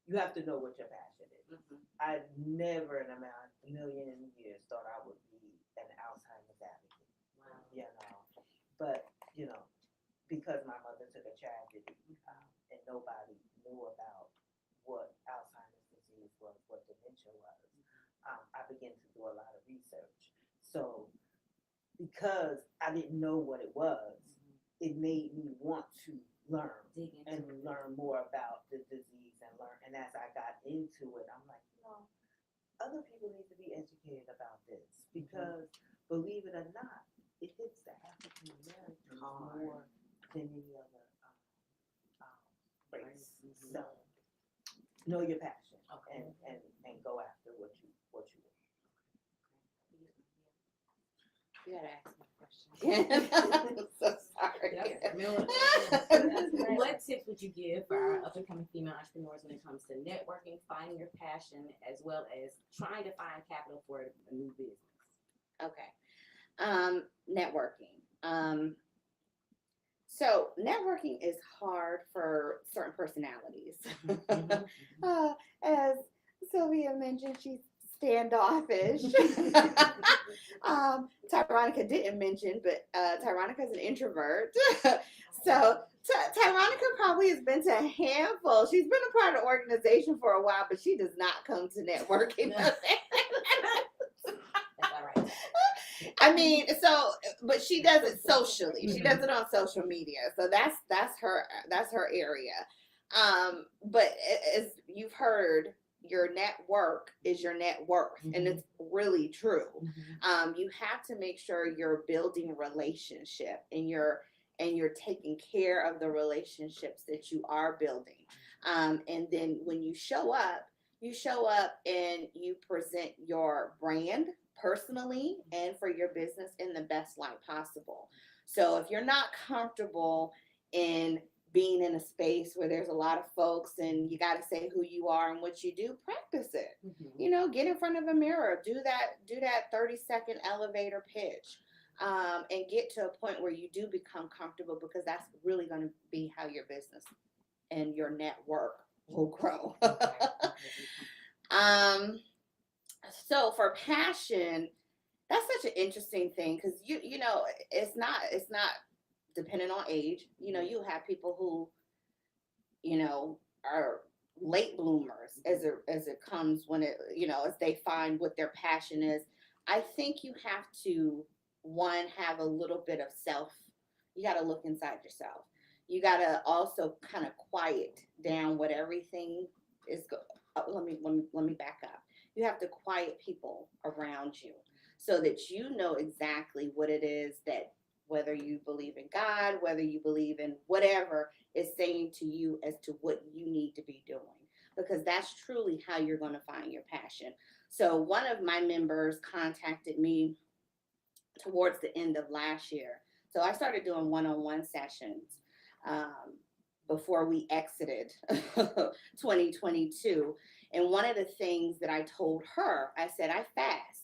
You have to know what your passion is. I never in a million years thought I would be an Alzheimer's advocate. Wow. You know, but you know, because my mother took a tragedy, and nobody knew about what Alzheimer's disease was, what dementia was, I began to do a lot of research. So because I didn't know what it was, it made me want to learn and learn more about the disease and learn. And as I got into it, I'm like, you know, other people need to be educated about this, because believe it or not, it hits the African Americans more than any other race. So know your passion, and go after what you want. You gotta ask me a question. I'm so sorry. What tips would you give for our up and coming female entrepreneurs when it comes to networking, finding your passion, as well as trying to find capital for a new business? Okay. Networking. So networking is hard for certain personalities. As Sylvia mentioned, she's standoffish. Tyronica didn't mention, but Tyronica is an introvert. So Tyronica probably has been to a handful. She's been a part of the organization for a while, but she does not come to networking. That's all right. I mean, so, but she does it socially. She does it on social media. So that's her area. But as you've heard, your network is your net worth, and it's really true. You have to make sure you're building relationship, and you're taking care of the relationships that you are building. And then when you show up and you present your brand personally and for your business in the best light possible. So if you're not comfortable in being in a space where there's a lot of folks and you got to say who you are and what you do, practice it. You know, get in front of a mirror, do that 30-second elevator pitch, and get to a point where you do become comfortable, because that's really going to be how your business and your network will grow. So for passion, that's such an interesting thing, because you know, it's not dependent on age. You know, you have people who, you know, are late bloomers as it comes when it, you know, as they find what their passion is. I think you have to, one, have a little bit of you got to look inside yourself. You got to also kind of quiet down what everything is let me back up. You have to quiet people around you so that you know exactly what it is that, whether you believe in God, whether you believe in whatever, is saying to you as to what you need to be doing, because that's truly how you're going to find your passion. So one of my members contacted me towards the end of last year. So I started doing one-on-one sessions before we exited 2022. And one of the things that I told her, I said, I fast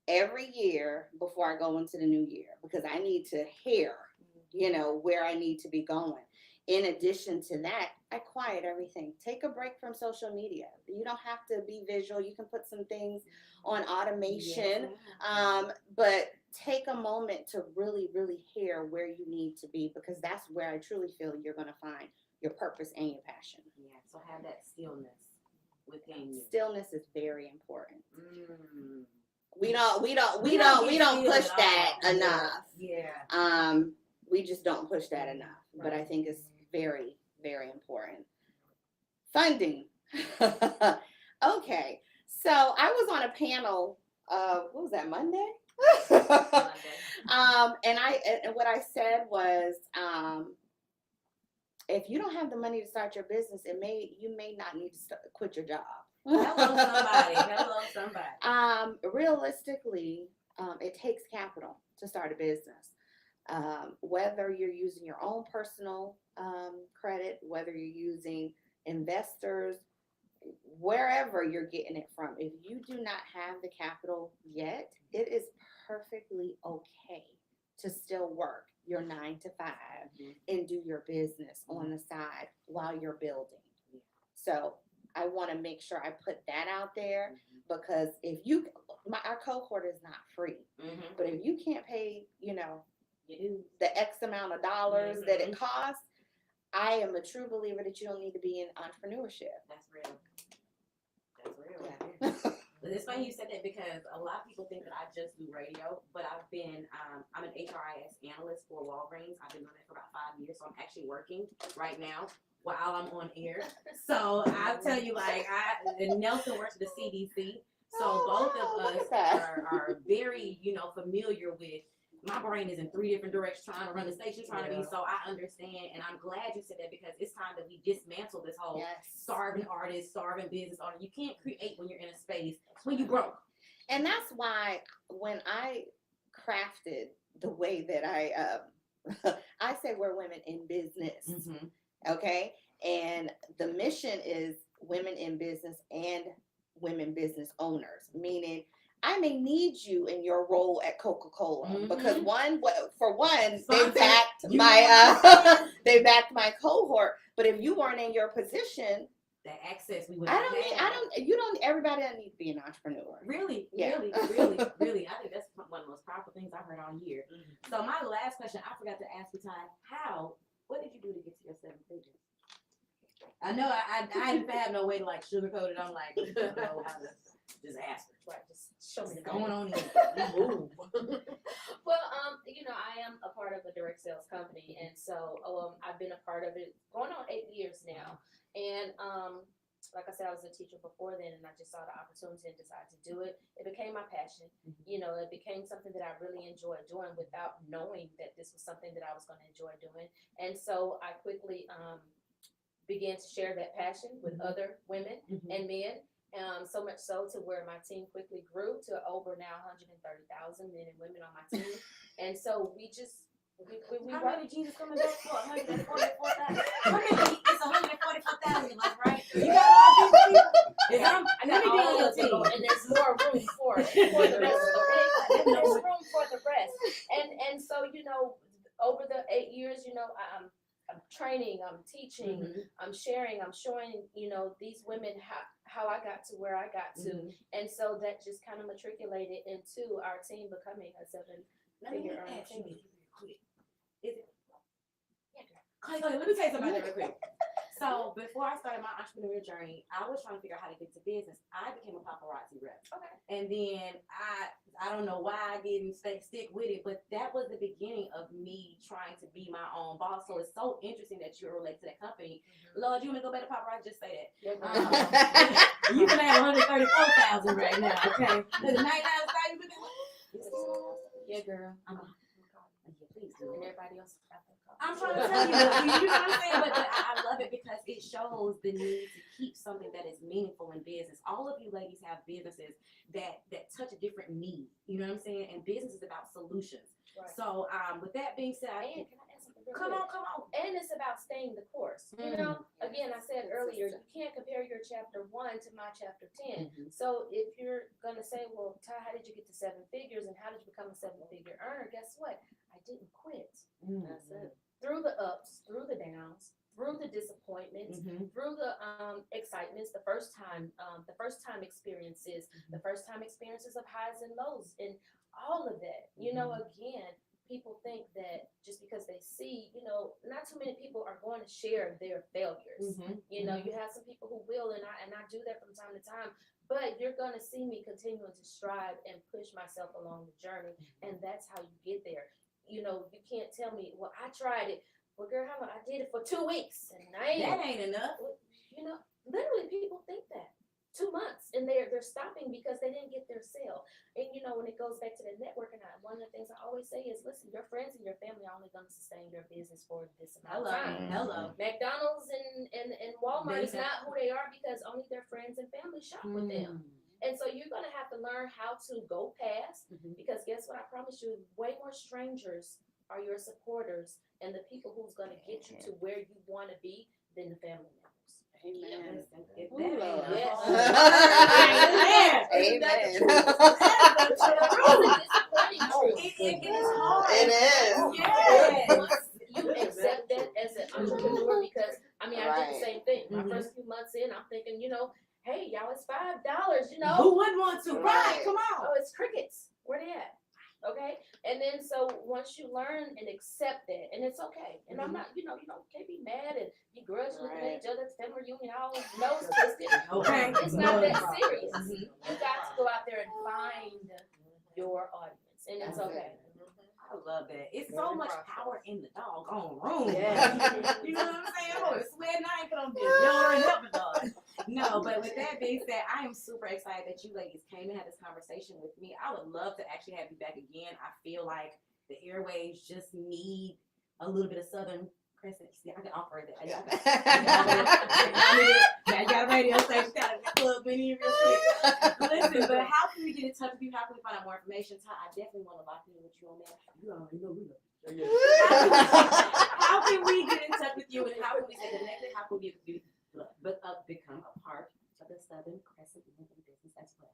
every year before I go into the new year, because I need to hear, you know, where I need to be going. In addition to that, I quiet everything. Take a break from social media. You don't have to be visual. You can put some things on automation, but take a moment to really, really hear where you need to be, because that's where I truly feel you're going to find your purpose and your passion. Yeah, so have that stillness within you. Stillness is very important. Mm. We don't push that enough. Yeah. We just don't push that enough. Right. But I think it's very, very important. Funding. Okay. So I was on a panel, what was that, Monday? And what I said was, if you don't have the money to start your business, you may not need to quit your job. Hello somebody. Realistically, it takes capital to start a business. Whether you're using your own personal credit, whether you're using investors, wherever you're getting it from, if you do not have the capital yet, it is perfectly okay to still work your 9 to 5 and do your business on the side while you're building. So I want to make sure I put that out there, because if our cohort is not free, but if you can't pay, you know, the X amount of dollars that it costs, I am a true believer that you don't need to be in entrepreneurship. That's real. Yeah. But it's funny you said that, because a lot of people think that I just do radio, but I've been, I'm an HRIS analyst for Walgreens. I've been doing it for about 5 years, so I'm actually working right now while I'm on air. So I'll tell you, like, Nelson works for the CDC, so both of us are very, you know, familiar with. My brain is in 3 different directions trying to run the station, trying to be, so I understand, and I'm glad you said that, because it's time that we dismantle this whole starving artist, starving business owner. You can't create when you're in a space when you broke. And that's why when I crafted the way that I say we're women in business, okay? And the mission is women in business and women business owners, meaning I may need you in your role at Coca-Cola, because they backed my cohort. But if you weren't in your position, the access we would. Everybody doesn't need to be an entrepreneur. Really, Yeah. really. I think that's one of the most powerful things I've heard all year. So my last question, I forgot to ask you, Ty, what did you do to get to your 7 figures? I know I didn't have no way to like sugarcoat it. I'm like, I don't know how to just ask her. Right, just show me What's going on here? Well, you know, I am a part of a direct sales company, and so I've been a part of it going on 8 years now. And like I said, I was a teacher before then, and I just saw the opportunity and decided to do it. It became my passion. You know, it became something that I really enjoyed doing without knowing that this was something that I was going to enjoy doing. And so I quickly began to share that passion with other women and men. So much so to where my team quickly grew to over now 130,000 men and women on my team. And so we just How many Jesus coming back for? 144,000. How many? It's 144,000, like, right? You got all these people. I got all of them, and there's more room for the rest. Okay? There's room for the rest, and so over the 8 years, I'm training, I'm teaching, I'm sharing, I'm showing these women how I got to where I got to, and so that just kind of matriculated into our team becoming a 7-figure earning team. Let me tell you something real quick. So before I started my entrepreneurial journey, I was trying to figure out how to get to business. I became a paparazzi rep. Okay. And then I don't know why I didn't stick with it, but that was the beginning of me trying to be my own boss. So it's so interesting that you're related to that company. Lord, you want me to go back to paparazzi? Just say that. You can have 134,000 right now, okay? The 99,000 you been Yeah, girl. Please do. And everybody else got their call. I'm trying to tell you know what I'm saying? But I love it because it shows the need to keep something that is meaningful in business. All of you ladies have businesses that touch a different need. You know what I'm saying? And business is about solutions. Right. So with that being said, And can I add something real come quick? on. And it's about staying the course. Again, I said earlier, you can't compare your chapter 1 to my chapter 10. So if you're gonna say, well, Ty, how did you get to 7 figures and how did you become a 7-figure earner? Guess what? I didn't quit. That's it. Through the ups, through the downs, through the disappointments, through the excitements, the first time experiences, the first time experiences of highs and lows, and all of that. Again, people think that just because they see, not too many people are going to share their failures. You have some people who will, and I do that from time to time. But you're going to see me continuing to strive and push myself along the journey, and that's how you get there. You can't tell me, well, I tried it. Well, girl, I did it for 2 weeks, and That ain't enough. Literally, people think that 2 months, and they're stopping because they didn't get their sale. And when it goes back to the networking, one of the things I always say is, listen, your friends and your family are only going to sustain your business for this amount of time. Hello. McDonald's and Walmart is not who they are because only their friends and family shop with them. And so you're going to have to learn how to go past, because guess what? I promise you, way more strangers are your supporters and the people who's going to get you to where you want to be than the family members. Amen. It is. Yes. You accept that as an entrepreneur because, I did the same thing. My first few months in, I'm thinking, hey, y'all, it's $5, Who wouldn't want to? Right, come on. Oh, it's crickets. Where they at? Okay. And then so once you learn and accept that, and it's okay. And I'm not, can't be mad and be grudge looking at each other at the family reunion, all nose twisted. Okay. It's not that serious. You got to go out there and find your audience, and it's okay. I love that. It's so much power in the doggone room. Yeah. You know what I'm saying? I would swear I ain't put on this. Y'all ain't helping dog. No, but with that being said, I am super excited that you ladies came and had this conversation with me. I would love to actually have you back again. I feel like the airwaves just need a little bit of Southern Crescent. See, I can offer that. You got a radio station, got a club menu real quick. Listen, but how can we get in touch with you? How can we find out more information? Ty, I definitely want to lock in with you on that. You already know we know. How can we get in touch with you, and how can we stay connected? How can we become a part of the Southern Crescent Women business as well?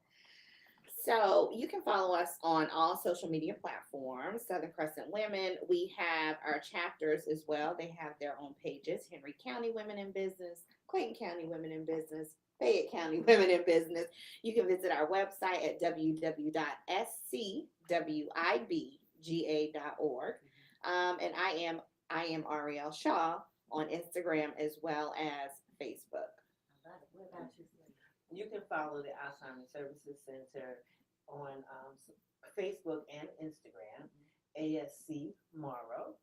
So you can follow us on all social media platforms, Southern Crescent Women. We have our chapters as well. They have their own pages: Henry County Women in Business, Clayton County Women in Business, Fayette County Women in Business. You can visit our website at www.scwibga.org. And I am Airel Shaw on Instagram as well as Facebook. What about you? You can follow the Alzheimer Services Center on Facebook and Instagram, ASC Morrow.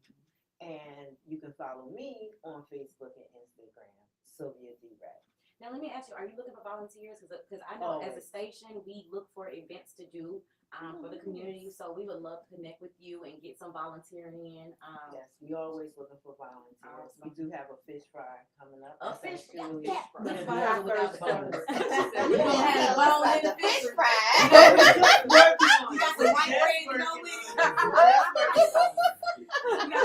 And you can follow me on Facebook and Instagram, Sylvia D. Wray. Now, let me ask you, are you looking for volunteers? Because I know as a station, we look for events to do for the community. So we would love to connect with you and get some volunteering in. Yes, we always looking for volunteers. Awesome. We do have a fish fry coming up. A fish fry? Julie. Yeah. We're Fish gonna do fry our without first the bones. ever. You gonna have a bone in the fish fry. You got some white bread to go with it. You got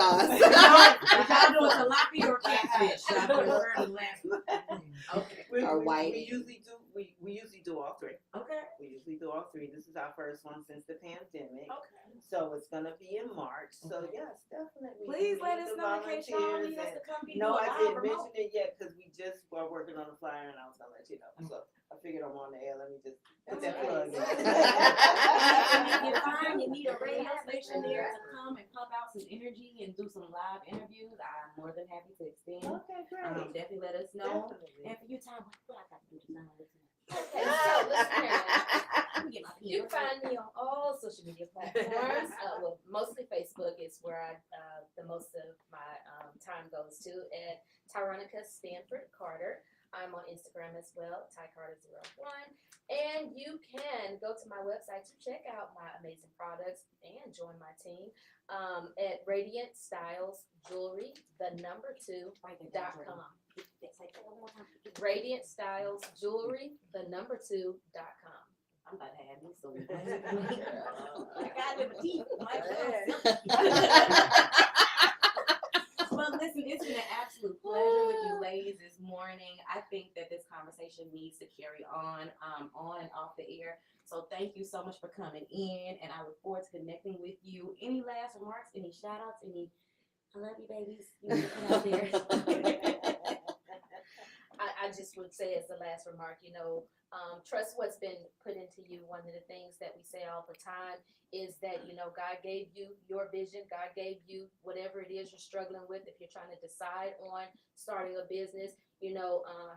pause. Y'all doing tilapia or catfish? I prefer the last. Okay. Or white. We usually do all three. Okay. We usually do all three. This is our first one since the pandemic. Okay. So it's gonna be in March. So yes, definitely. Please we let need us the know in case y'all volunteers need us to and- come be No, I live didn't remote. mention it yet because we just were working on the flyer and I was gonna let you know. So I figured I'm on the air. Let me just put that plug in. If you find you need a radio station there to come and pump out some energy and do some live interviews, I'm more than happy to extend. Okay, great. Definitely let us know. Definitely. And for you, Tom, what I got to do to sign this? Okay, so listeners, Let me get my pen. you can find me on all social media platforms. Well, mostly Facebook is where the most of my time goes to. At Tyronica Stanford Carter. I'm on Instagram as well, TyCarter01. And you can go to my website to check out my amazing products and join my team at Radiant Styles Jewelry, the2.com. Radiant Styles Jewelry, the2.com. I'm about to have me some. I got them teeth. Well, listen, it's been an absolute pleasure with you ladies this morning. I think that this conversation needs to carry on and off the air. So thank you so much for coming in, and I look forward to connecting with you. Any last remarks? Any shout outs? Any I love you, babies? You want to put out there? I just would say as the last remark, trust what's been put into you. One of the things that we say all the time is that, God gave you your vision. God gave you whatever it is you're struggling with. If you're trying to decide on starting a business, I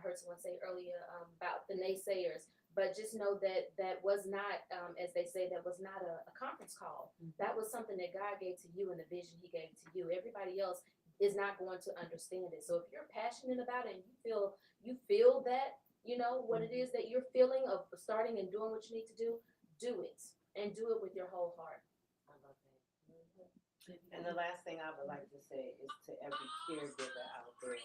heard someone say earlier about the naysayers, but just know that that was not, as they say, that was not a conference call. That was something that God gave to you and the vision he gave to you. Everybody else is not going to understand it. So if you're passionate about it and you feel that, what it is that you're feeling of starting and doing what you need to do it and do it with your whole heart. I love that. And the last thing I would like to say is to every caregiver out there,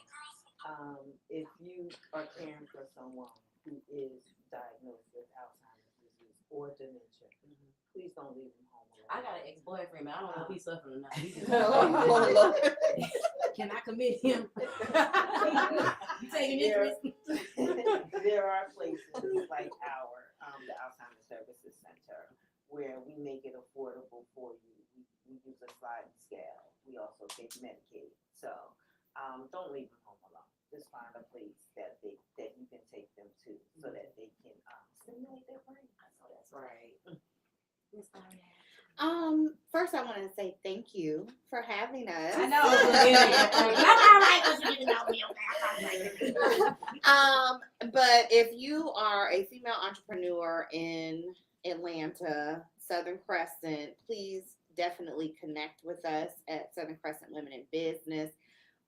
if you are caring for someone who is diagnosed with Alzheimer's disease or dementia, please don't leave them home alone. I got an ex-boyfriend, man. I don't know if he's suffering or not. Can I commit him? You taking this risk? There are places like the Alzheimer's Services Center where we make it affordable for you. We use a sliding scale. We also take Medicaid. So don't leave them home alone. Just find a place that you can take them to so that they can stimulate their brain. I know that's right. First I want to say thank you for having us. I know. But if you are a female entrepreneur in Atlanta, Southern Crescent, please definitely connect with us at Southern Crescent Women in Business.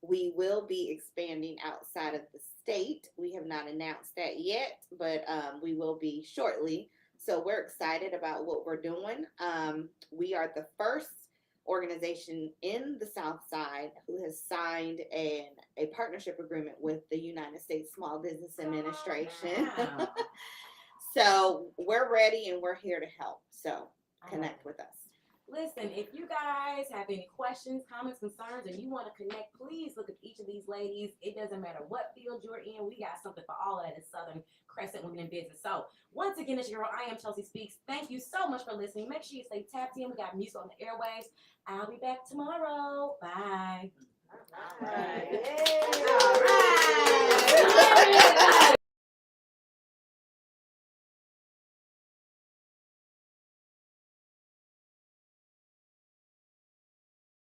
We will be expanding outside of the state. We have not announced that yet, but we will be shortly. So we're excited about what we're doing. We are the first organization in the South Side who has signed a partnership agreement with the United States Small Business Administration. Wow. So we're ready and we're here to help. So connect with us. Listen, if you guys have any questions, comments, concerns, and you want to connect, please look at each of these ladies. It doesn't matter what field you're in. We got something for all of that at Southern Crescent Women in Business. So once again, it's your girl, I am Chelsea Speaks. Thank you so much for listening. Make sure you stay tapped in. We got music on the airwaves. I'll be back tomorrow. Bye. All right. All right.